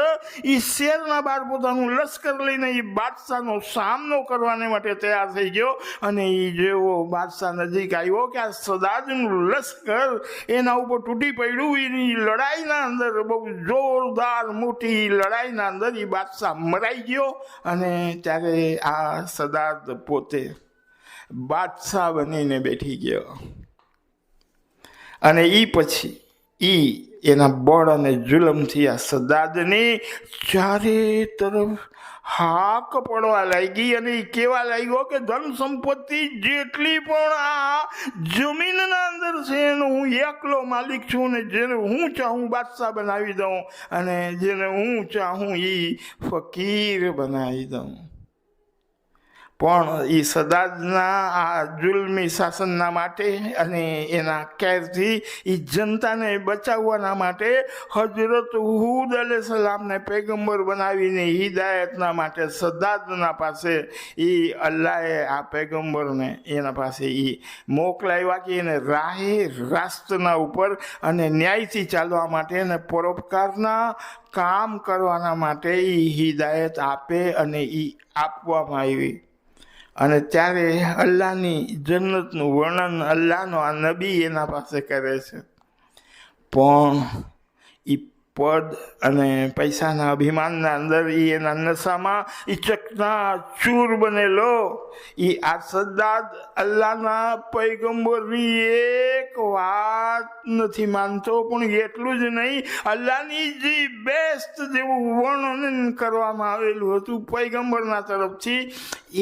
એ શેરના બહાર પોતાનું લશ્કર લઈને એ બાદશાહનો સામનો કરવાને માટે તૈયાર થઈ ગયો. અને એ જેવો બાદશાહ નજીક આવ્યો કે આ સદાદનું લશ્કર એના ઉપર તૂટી પડ્યું. એની લડાઈના અંદર બહુ જોરદાર મોટી લડાઈના અંદર એ બાદશાહ મરાઈ ગયો. અને ત્યારે આ સદાદ પોતે બાદશાહ બનીને બેઠી ગયો. અને એ પછી એના બળ અને જુલમથી આ સદાદની ચારે તરફ હાક પડવા લાગી અને એ કેવા લાગ્યો કે ધન સંપત્તિ જેટલી પણ આ જમીનના અંદર છે એનો હું એકલો માલિક છું ને જેને હું ચાહું બાદશાહ બનાવી દઉં અને જેને હું ચાહું એ ફકીર બનાવી દઉં. પણ એ સદાદના આ જુલ્મી શાસનના માટે અને એના કેરથી એ જનતાને બચાવવાના માટે હજરત હૂદ અલૈહિસ્સલામને પૈગંબર બનાવીને હિદાયતના માટે સદાદના પાસે એ અલ્લાહે આ પૈગંબરને એના પાસે એ મોકલાવ્યા કે એને રાહે રાસ્તના ઉપર અને ન્યાયથી ચાલવા માટે અને પરોપકારના કામ કરવાના માટે એ હિદાયત આપે અને એ આપવામાં આવી. અને ત્યારે અલ્લાહની જન્નતનું વર્ણન અલ્લાહનો આ નબી એના પાસે કરે છે. પણ એ પદ અને પૈસાના અભિમાનના અંદર એના નશામાં એ ચકના ચૂર બનેલો એ આ સદાદ અલ્લાહના પૈગંબરની એક વાત નથી માનતો. પણ એટલું જ નહીં, અલ્લાહની જે બેસ્ટ જેવું વર્ણન કરવામાં આવેલું હતું પૈગંબરના તરફથી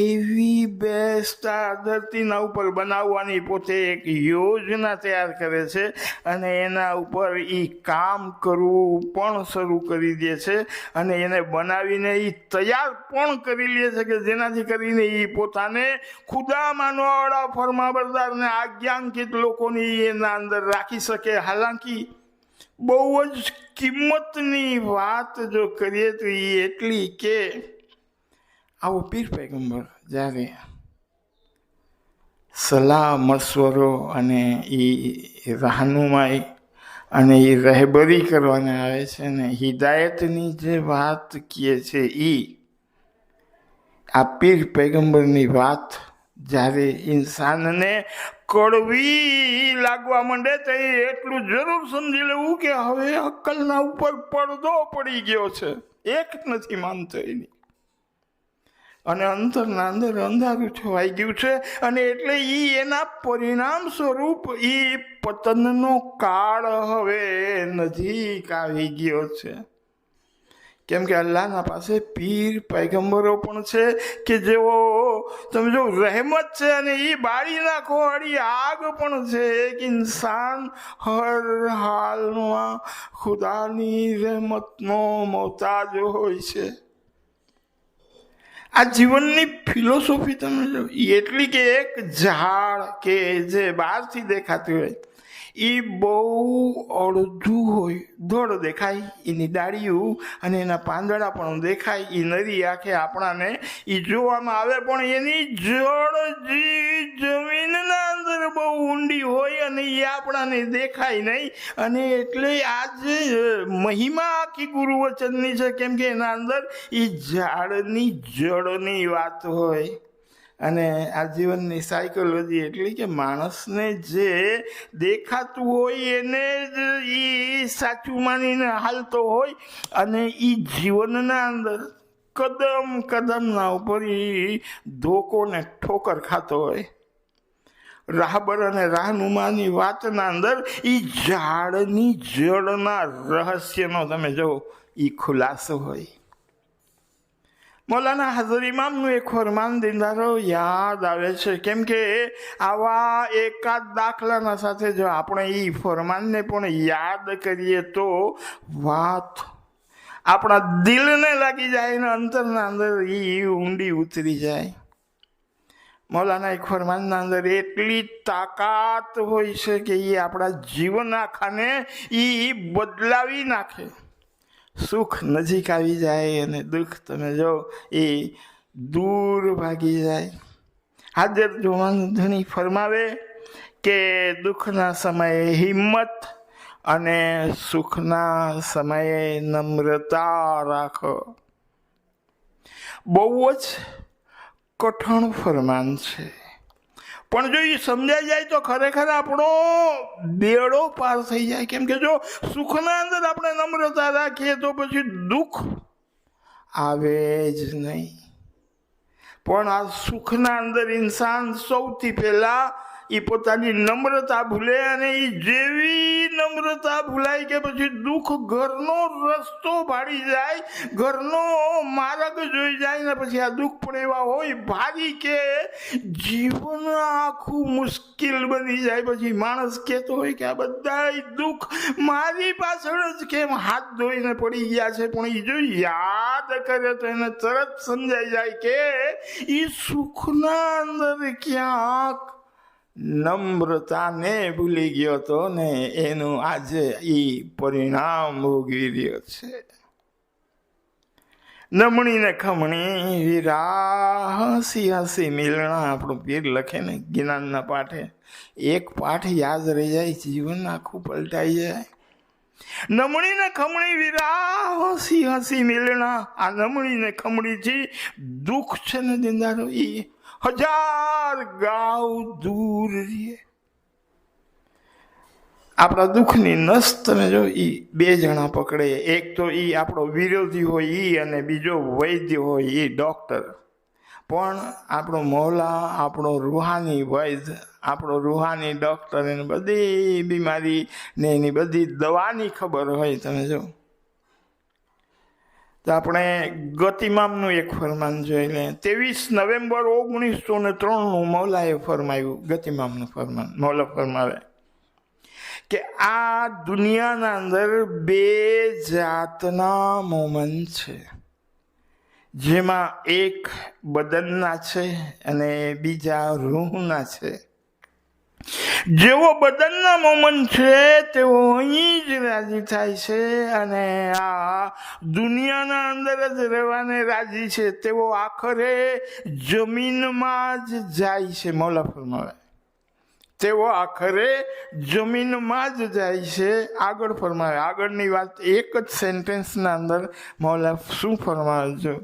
એવી બેસ્ટ આ ધરતીના ઉપર બનાવવાની પોતે એક યોજના તૈયાર કરે છે અને એના ઉપર એ કામ કરવું પણ શરૂ કરી દે છે અને એને બનાવીને એ તૈયાર પણ કરી લે છે કે જેનાથી કરીને એ પોતાને ખુદા માનવાવાળા ફરમાબરદારને આજ્ઞાંકિત લોકોની એના અંદર રાખી શકે. હાલાંકિ બહુ જ કિંમતની વાત જો કરીએ તો એ એટલી કે આવો પીર પૈગંબર જ્યારે સલાહ મશવરો અને એ રહેનુમાઈ અને એ રહેબરી કરવાને આવે છે ને હિદાયતની જે વાત કહે છે એ આ પીર પૈગંબરની વાત જ્યારે ઇન્સાનને કડવી લાગવા માંડે તો એટલું જરૂર સમજી લેવું કે હવે અક્કલના ઉપર પડદો પડી ગયો છે, એક નથી માનતો એની અને અંતરના અંદર અંધારું છવાઈ ગયું છે. અને એટલે એના પરિણામ સ્વરૂપ એ પતનનો કાળ હવે નજીક આવી ગયો છે. કેમ કે અલ્લાહના પાસે પીર પૈગંબરો પણ છે કે જેઓ તમે જો રહેમત છે અને એ બાળી નાખો વાળી આગ પણ છે. એક ઇન્સાન હર હાલમાં ખુદાની રહેમતનો મોહતાજ હોય છે. આ જીવનની ફિલોસોફી તમે જો એટલી કે એક ઝાડ કે જે બહારથી દેખાતું હોય એ બહુ અડધું હોય, ધડ દેખાય એની ડાળીઓ અને એના પાંદડા પણ દેખાય, એ નરી આંખે આપણાને એ જોવામાં આવે, પણ એની જળ જમીનના અંદર બહુ ઊંડી હોય અને એ આપણાને દેખાય નહીં. અને એટલે આજે મહિમા આખી ગુરુ વચનની છે કેમ કે એના અંદર એ ઝાડની જળની વાત હોય. અને આ જીવનની સાયકોલોજી એટલી કે માણસને જે દેખાતું હોય એને જ એ સાચું માનીને હાલતો હોય અને એ જીવનના અંદર કદમ કદમના ઉપર એ ધોકોને ઠોકર ખાતો હોય. રાહબર અને રાહનુમાની વાતના અંદર એ ઝાડની જળના રહસ્યનો તમે જો એ ખુલાસો હોય. મૌલાના હઝર ઇમામનું એક ફરમાન દિનદારો યાદ આવે છે કેમ કે આવા એકાદ દાખલાના સાથે જો આપણે એ ફરમાનને પણ યાદ કરીએ તો વાત આપણા દિલને લાગી જાય ને અંતરના અંદર એ ઊંડી ઉતરી જાય. મૌલાના એક ફરમાનના અંદર એટલી તાકાત હોય છે કે એ આપણા જીવન આખાને એ બદલાવી નાખે. સુખ નજીક આવી જાય અને દુઃખ તમે જો એ દૂર ભાગી જાય. હાજર જોવાનું ધણી ફરમાવે કે દુઃખના સમયે હિંમત અને સુખના સમયે નમ્રતા રાખો. બહુ જ કઠણ ફરમાન છે, પણ જો એ સમજાઈ જાય તો ખરેખર આપણો બેડો પાર થઈ જાય. કેમ કે જો સુખના અંદર આપણે નમ્રતા રાખીએ તો પછી દુઃખ આવે જ નહીં. પણ આ સુખના અંદર ઇન્સાન સૌથી પહેલા એ પોતાની નમ્રતા ભૂલે, અને એ જેવી નમ્રતા ભૂલાય કે પછી દુઃખ ઘરનો રસ્તો ભાડી જાય, ઘરનો માર્ગ જોઈ જાય ને પછી આ દુઃખ પણ એવા હોય ભારી કે જીવન આખું મુશ્કેલ બની જાય. પછી માણસ કહેતો હોય કે આ બધા દુઃખ મારી પાછળ જ કેમ હાથ ધોઈને પડી ગયા છે, પણ એ જો યાદ કરે તો એને તરત સમજાઈ જાય કે એ સુખના અંદર ક્યાંક નમ્રતાને ભૂલી ગયો હતો ને એનું આજે એ પરિણામ ભોગવી રહ્યો છે. નમણી ને ખમણી વીરા હસી હસી મિલણા, આપણું પીર લખે ને જ્ઞાનના પાઠે. એક પાઠ યાદ રહી જાય, જીવન આખું પલટાઈ જાય. નમણી ને ખમણી વીરા હસી હસી મિલણા. આ નમણી ને ખમણી થી દુઃખ છે ને દિંદારો એ 1000 ગાઉ દૂર રહીએ. આપણા દુઃખની નસ તમે જો એ 2 જણા પકડે, એક તો એ આપણો વિરોધી હોય એ, અને બીજો વૈદ્ય હોય એ ડૉક્ટર. પણ આપણો મૌલા, આપણો રૂહાની વૈદ્ય, આપણો રૂહાની ડૉક્ટર, એને બધી બીમારી ને એની બધી દવાની ખબર હોય. તમે જો તો આપણે ગતિમામનું એક ફરમાન જોઈ લે. 23 નવેમ્બર 1903 મૌલાએ ફરમાવ્યું, ગતિમામનું ફરમાન. મૌલા ફરમાવે કે આ દુનિયાના અંદર 2 જાતના મોમન્ટ છે, જેમાં એક બદનના છે અને બીજા રૂહના છે. જેવો બદનના મોમન્ટ છે તેઓ અહીં જ રાજી થાય છે અને આ દુનિયાના અંદર જ રહેવાને રાજી છે. તેઓ આખરે જમીનમાં જ જાય છે. મૌલા ફરમાવે તેઓ આખરે જમીનમાં જ જાય છે. આગળ ફરમાવે, આગળની વાત એક જ સેન્ટેન્સના અંદર મૌલા શું ફરમાવે છે?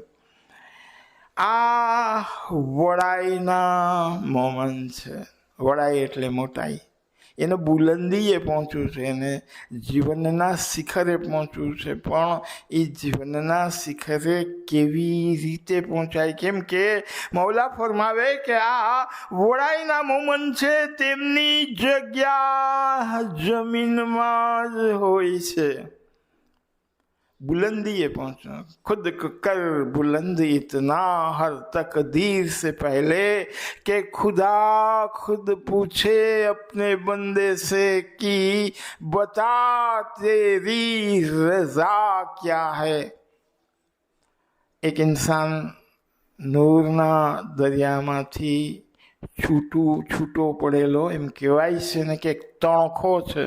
આ વડાઈના મોમન્ટ છે. વડાઈ એટલે મોટાઈ. એને બુલંદીએ પહોંચવું છે, એને જીવનના શિખરે પહોંચવું છે. પણ એ જીવનના શિખરે કેવી રીતે પહોંચાય? કેમ કે મૌલા ફરમાવે કે આ વડાઈના મોમન્ટ છે, તેમની જગ્યા જમીનમાં જ હોય છે. बुलंदी पहुंचना खुद कर बुलंदी इतना हर तकदीर से पहले कि खुदा खुद पूछे अपने बंदे से कि बता तेरी रजा क्या है. एक इंसान नूરના દરિયામાંથી છૂટો પડેલો એમ કહેવાય છે ને કે તણખો છે,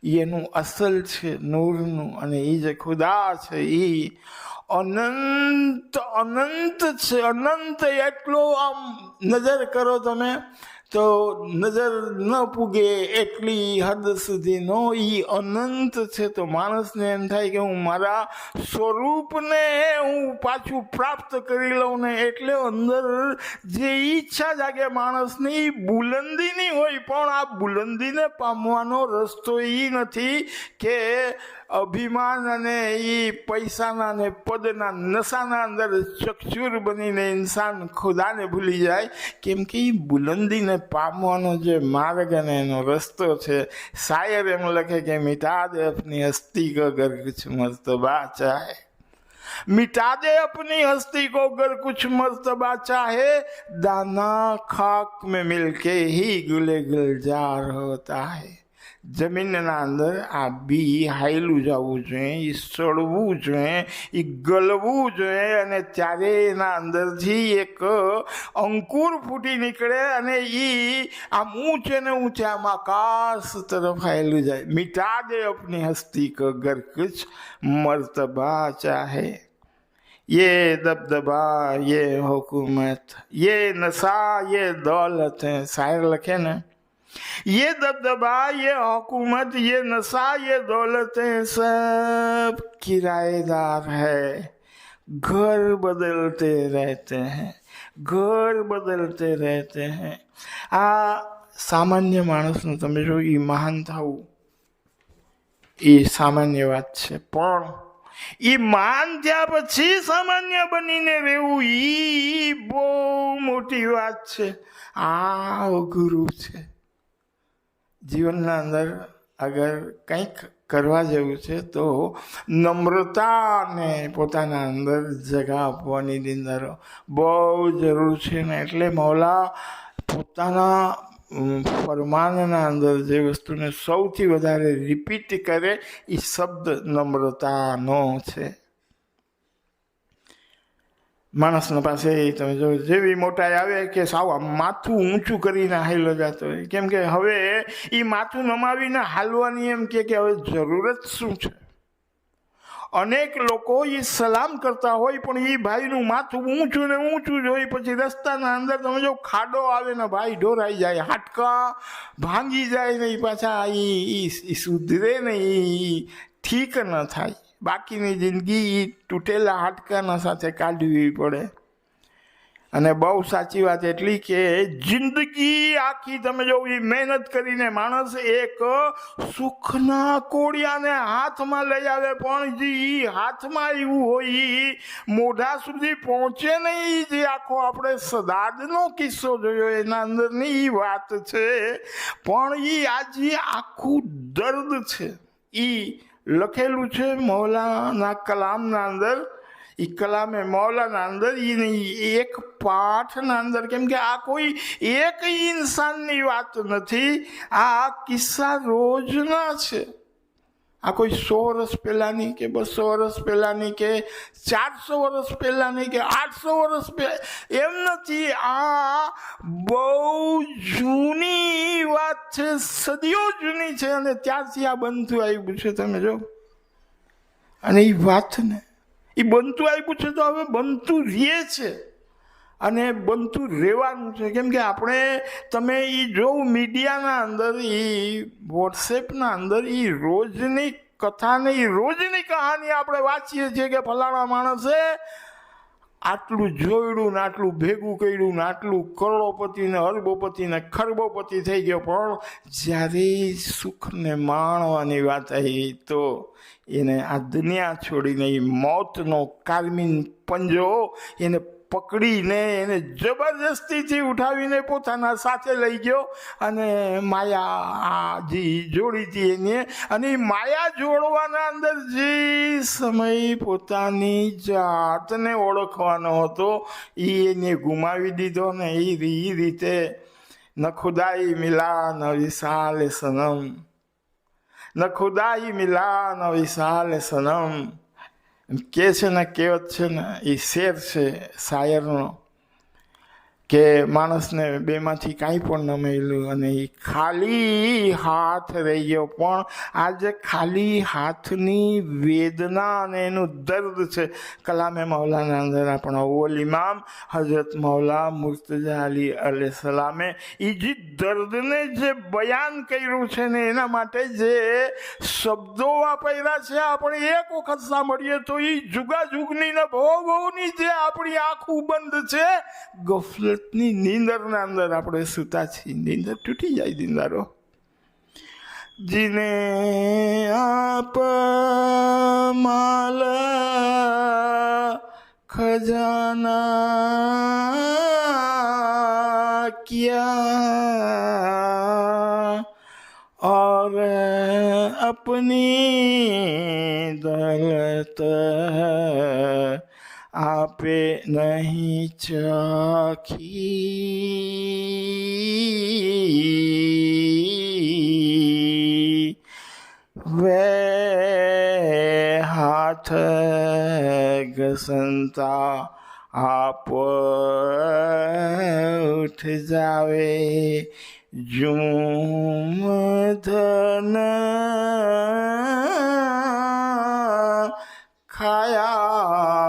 એનું અસલ છે નૂરનું, અને એ જે ખુદા છે એ અનંત છે. અનંત એટલો આમ નજર કરો તમે તો નજર ન પૂગે એટલી હદ સુધીનો એ અનંત છે. તો માણસને એમ થાય કે હું મારા સ્વરૂપને હું પાછું પ્રાપ્ત કરી લઉં ને, એટલે અંદર જે ઈચ્છા જાગે માણસની બુલંદીની હોય. પણ આ બુલંદીને પામવાનો રસ્તો એ નથી કે અભિમાન અને એ પૈસાના ને પદના નશાના અંદર ચકચૂર બનીને ઇન્સાન ખુદાને ભૂલી જાય. કેમ કે એ બુલંદીને પામવાનો જે માર્ગ અને એનો રસ્તો છે, શાયર એમ લખે કે મિટા દે અપની હસ્તી કો અગર કુછ મર્તબા ચાહે, मिटा दे अपनी हस्ती को अगर कुछ मर्तबा चाहे, दाना खाक में मिलके ही गुले गुलजार होता है. જમીનના અંદર આ બી હાયલું જવું જોઈએ, એ સડવું જોઈએ, એ ગલવું જોઈએ, અને ત્યારે એના અંદરથી એક અંકુર ફૂટી નીકળે અને એ આમ ઊંચે ને ઊંચે આમ આકાશ તરફ હાયલું જાય. મિટા દે અપની હસ્તી કો અગર કુછ મર્તબા ચાહે. ये दबदबा, ये हुकूमत, ये नशा, ये दौलत है. शायर लखे ना, ये दबदबा, ये हुकूमत, ये नशा, ये दौलत है, सब किराएदार है. घर बदलते रहते हैं, घर बदलते रहते हैं. આ સામાન્ય માણસનું તમે જો એ મહાન થવું એ સામાન્ય વાત છે, પણ એ માન થયા પછી સામાન્ય બનીને રહેવું એ બહુ મોટી વાત છે. આ અઘરું છે. જીવનના અંદર અગર કંઈક કરવા જેવું છે તો નમ્રતાને પોતાના અંદર જગા આપવાની અંદર બહુ જરૂર છે ને એટલે મૌલા પોતાના ફરમાનના અંદર જે વસ્તુને સૌથી વધારે રિપીટ કરે એ શબ્દ નમ્રતાનો છે. માણસના પાસે તમે જો જેવી મોટાઈ આવે કે સાવ માથું ઊંચું કરીને હાલ્યો જતો હોય, કેમ કે હવે એ માથું નમાવીને હાલવાની એમ કે હવે જરૂરત શું છે. અનેક લોકો એ સલામ કરતા હોય પણ એ ભાઈનું માથું ઊંચું ને ઊંચું જ હોય. પછી રસ્તાના અંદર તમે જો ખાડો આવે ને ભાઈ ઢોરાઈ જાય, હાડકા ભાંગી જાય ને એ પાછા એ સુધરે ને એ ઠીક ન થાય. બાકીની જિંદગી તૂટેલા હાડકાના સાથે કાઢવી પડે. અને બહુ સાચી વાત એટલી કે જિંદગી આખી તમે જો એ મહેનત કરીને માણસ એક સુખના કોળિયાને હાથમાં લઈ આવે પણ જે હાથમાં એવું હોય મોઢા સુધી પહોંચે નહીં. જે આખો આપણે સદાદનો કિસ્સો જોયો એના અંદરની એ વાત છે. પણ એ આજે આખું દર્દ છે એ લખેલું છે મૌલાના કલામના અંદર. એ કલામે મૌલાના અંદર એક પાઠના અંદર, કેમ કે આ કોઈ એક ઇન્સાનની વાત નથી, આ કિસ્સા રોજના છે. આ કોઈ 100 વર્ષ પહેલાંની કે 200 વર્ષ પહેલાંની કે 400 વર્ષ પહેલાંની કે 800 વર્ષ પહેલાં એમ નથી. આ બહુ જૂની વાત છે, સદીઓ જૂની છે અને ત્યારથી આ બનતું આવ્યું છે. તમે જો અને એ વાતને એ બનતું આવ્યું છે તો હવે બનતું રહે છે અને બનતું રહેવાનું છે. કેમ કે આપણે તમે એ જોવું મીડિયાના અંદર એ વોટ્સએપના અંદર એ રોજની કથાને એ રોજની કહાની આપણે વાંચીએ છીએ કે ફલાણા માણસે આટલું જોયું ને આટલું ભેગું કર્યું ને આટલું કરોડોપતિ ને અરબોપતિ ને ખરબોપતિ થઈ ગયો. પણ જ્યારે સુખને માણવાની વાત આવી તો એને આ દુનિયા છોડીને એ મોતનો કારમીન પંજો એને પકડીને એને જબરજસ્તીથી ઉઠાવીને પોતાના સાથે લઈ ગયો અને માયા જે જોડી હતી એને. અને એ માયા જોડવાના અંદર જે સમય પોતાની જાતને ઓળખવાનો હતો એ એને ગુમાવી દીધો ને એ રીતે ન ખુદાઈ મિલા ન વિશાલ સનમ, ન ખુદાઈ મિલા ન વિશાલ સનમ કે છે ને કહેવત છે ને એ શેર છે શાયરનો કે માણસને બેમાંથી કાંઈ પણ ન મળ્યું અને એ ખાલી હાથ રહી ગયો. પણ આજે ખાલી હાથની વેદના અને એનું દર્દ છે કલામે મૌલાના અંદર આપણા ઓલ ઇમામ હઝરત મૌલા મુર્તઝા અલી અલૈહિસ્સલામે એ જે દર્દને જે બયાન કર્યું છે ને એના માટે જે શબ્દો વાપર્યા છે આપણે એક વખત સાંભળીએ તો એ જુગાજુગની ને ભોની જે આપણી આંખું બંધ છે, ગફલતની નીંદરના અંદર આપણે સૂતા છીએ, નીંદર તૂટી જાય દીંદારો. જીને આપ માલ ખજાના કિયા और अपनी दौलत आपे नहीं चाखी, वे हाथ घसनता आप उठ जावे, जुम धन ખાયા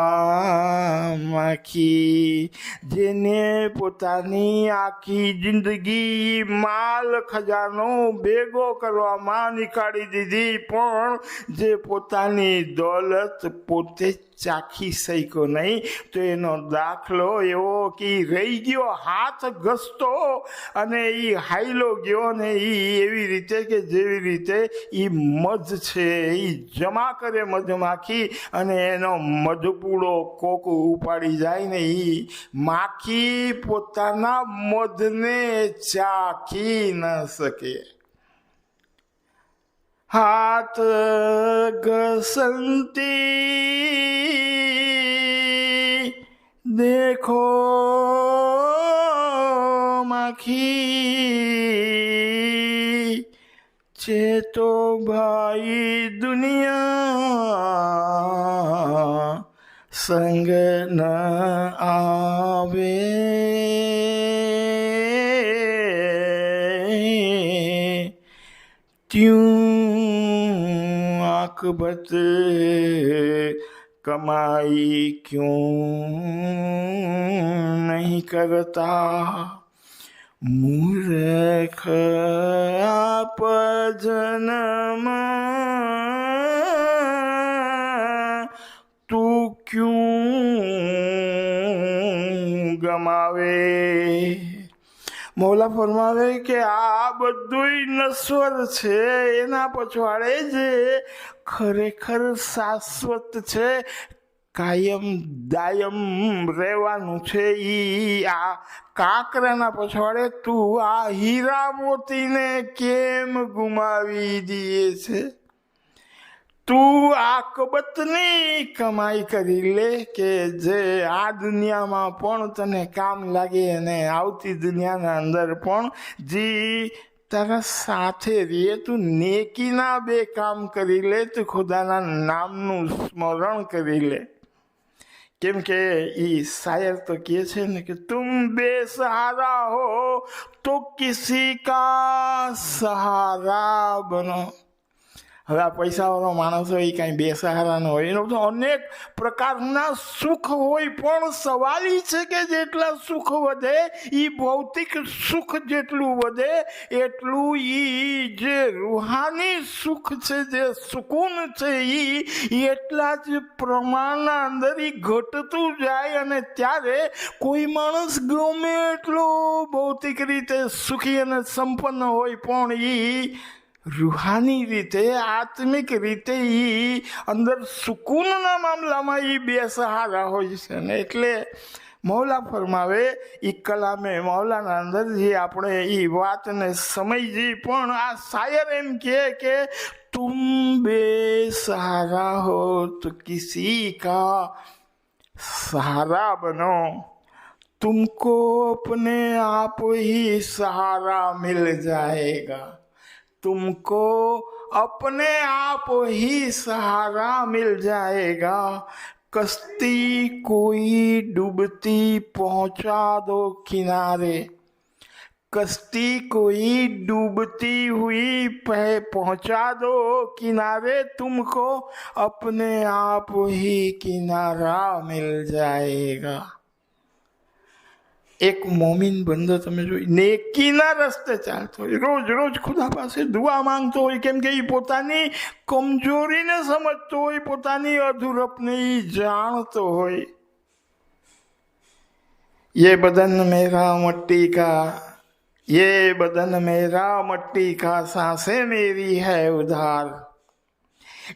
માખી. જેને પોતાની આખી જિંદગી માલ ખજાનો ભેગો કરવામાં નીકાળી દીધી પણ જે પોતાની દોલત પોતે ચાખી શક્યો નહીં, તો એનો દાખલો એવો કે રહી ગયો હાથ ઘસતો અને એ હાઈલો ગયો ને એ એવી રીતે કે જેવી રીતે એ મધ છે એ જમા કરે મધમાખી અને એનો મધપૂડો કોક ઉપાડી જાય ને એ માખી પોતાના મધને ચાખી ન શકે. हाथ घसंती देखो माखी चेतो भाई दुनिया संग न आवे त्यों आकबत कमाई क्यों नहीं करता मूर्ख आप जन्म तू क्यों गमावे। મૌલા ફરમાવે કે આ બધુંય નશ્વર છે, એના પછવાડે જે ખરેખર શાશ્વત છે, કાયમ દાયમ રહેવાનું છે, આ કાકરાના પછવાડે તું આ હીરા મોતીને કેમ ગુમાવી દે છે? તું આકબતની કમાઈ કરી લે કે જે આ દુનિયામાં પણ તને કામ લાગે અને આવતી દુનિયાના અંદર પણ જે તારા સાથે રહીએ. તું નેકીના બે કામ કરી લે, તું ખુદાના નામનું સ્મરણ કરી લે. કેમ કે એ શાયર તો કહે છે ને કે તુમ બેસહારા હો તો કિસી કા સહારા બનો. હવે આ પૈસાવાળો માણસ હોય એ કાંઈ બેસહારાનો હોય, એનો તો અનેક પ્રકારના સુખ હોય, પણ સવાલ એ છે કે જેટલા સુખ વધે એ ભૌતિક સુખ જેટલું વધે એટલું એ જે રૂહાની સુખ છે, જે સુકૂન છે, એ એટલા જ પ્રમાણના અંદર એ ઘટતું જાય. અને ત્યારે કોઈ માણસ ગમે એટલો ભૌતિક રીતે સુખી અને સંપન્ન હોય પણ એ રૂહાની રીતે આત્મિક રીતે એ અંદર સુકૂનના મામલામાં એ બેસહારા હોય છે ને. એટલે મૌલા ફરમાવે એ કલામે મૌલાના અંદર જે આપણે એ વાતને સમજી, પણ આ શાયર એમ કે તુમ બેસહારા હો તો કિસી કા સહારા બનો, तुमको अपने आप ही सहारा मिल जाएगा, तुमको अपने आप ही सहारा मिल जाएगा. कश्ती कोई डूबती पहुंचा दो किनारे, कश्ती कोई डूबती हुई पहुंचा दो किनारे, तुमको अपने आप ही किनारा मिल जाएगा. એક મોમીન બંદો તમે જોઈ નેકીના રસ્તે ચાલતો હોય, રોજ રોજ ખુદા પાસે દુઆ માંગતો હોય, કેમ કે એ પોતાની કમજોરીને સમજતો હોય, પોતાની અધૂરપને એ જાણતો હોય. ये बदन मेरा मट्टी का, ये बदन मेरा मट्टी का, सांसें मेरी है उधार,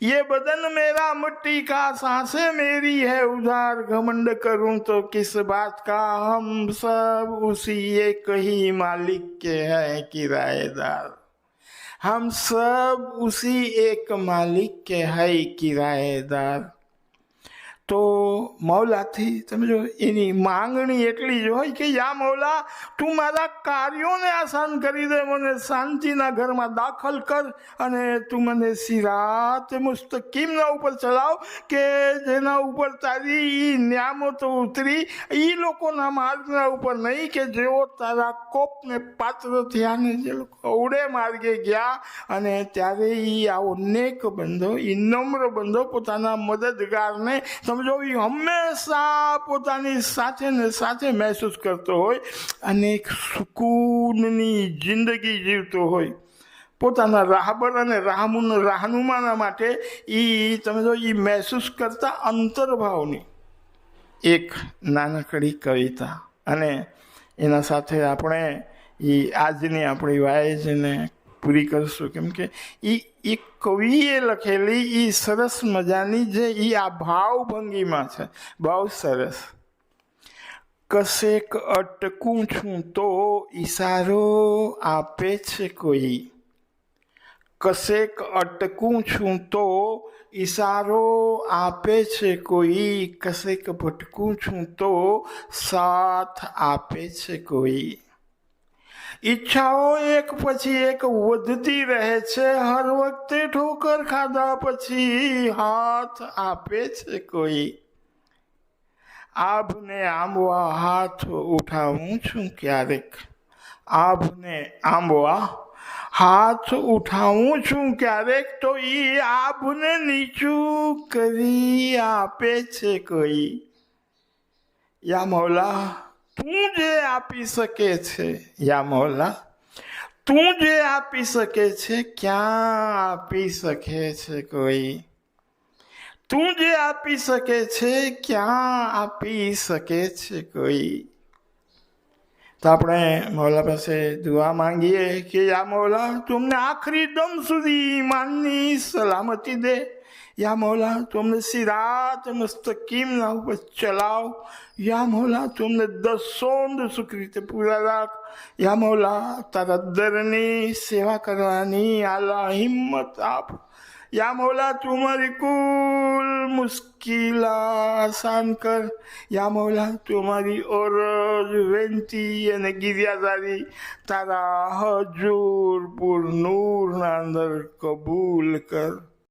ये बदन मेरा मिट्टी का, सांसें मेरी है उधार. घमंड करूं तो किस बात का, हम सब उसी एक ही मालिक के हैं किराएदार, हम सब उसी एक मालिक के हैं किराएदार. તો મૌલાથી તમે જો એની માંગણી એટલી જ હોય કે યા મૌલા તું મારા કાર્યોને આસાન કરી દે, મને શાંતિના ઘરમાં દાખલ કર અને તું મને સિરાત મુસ્તકીમના ઉપર ચલાવ કે જેના ઉપર તારી નિયામતો ઉતરી, એ લોકોના માર્ગના ઉપર નહીં કે જેઓ તારા કોપને પાત્ર થયા ને જે લોકો અવડે માર્ગે ગયા. અને ત્યારે એ આવો નેક બંધો, એ નમ્ર બંધો પોતાના મદદગારને સમજો એ હંમેશા પોતાની સાથે ને સાથે મહેસૂસ કરતો હોય અને એક સુકૂનની જિંદગી જીવતો હોય. પોતાના રાહબર અને રાહનુમાના માટે એ તમે જો એ મહેસૂસ કરતા અંતર્ભાવની એક નાનકડી કવિતા, અને એના સાથે આપણે એ આજની આપણી વાયજને પૂરી કરશું. કેમ કે એ કવિએ લખેલી એ સરસ મજાની જે એ આ ભાવભંગીમાં છે, બહુ સરસ. કશેક અટકું છું તો ઈશારો આપે છે કોઈ, કશેક અટકું છું તો ઈશારો આપે છે કોઈ, કશેક ભટકું છું તો સાથ આપે છે કોઈ. ઈચ્છાઓ એક પછી એક વધતી રહે છે, હર વખતે ઠોકર ખાધા પછી હાથ આપે છે કોઈ. આભને આંબવા હાથ ઉઠાવું છું ક્યારેક, આભને આંબવા હાથ ઉઠાવું છું ક્યારેક તો ઈ આભને નીચું કરી આપે છે કોઈ. યા મૌલા તું જે આપી શકે છે, યા મૌલા તું જે આપી શકે છે, ક્યાં આપી શકે છે કોઈ. તું જે આપી શકે છે, ક્યાં આપી શકે છે કોઈ. તો આપણે મૌલા પાસે દુઆ માંગીએ કે યા મૌલા તું અમને આખરી દમ સુધી ઈમાનની સલામતી દે. યા મૌલા તું અમને સિરાત મુસ્તકીમના ઉપર ચલાવ. યા મૌલા તું અમને દસોંદ સુખ રીતે પૂરા રાખ. યા મૌલા તારા દરની સેવા કરવાની આલા હિંમત આપ. યા મૌલા તું મારી કુલ મુશ્કિલ આસાન કર. યા મૌલા તું મારી અરજ વિનંતી અને ગિરિયાદારી તારા હજૂર પુર નૂરના અંદર કબૂલ કર.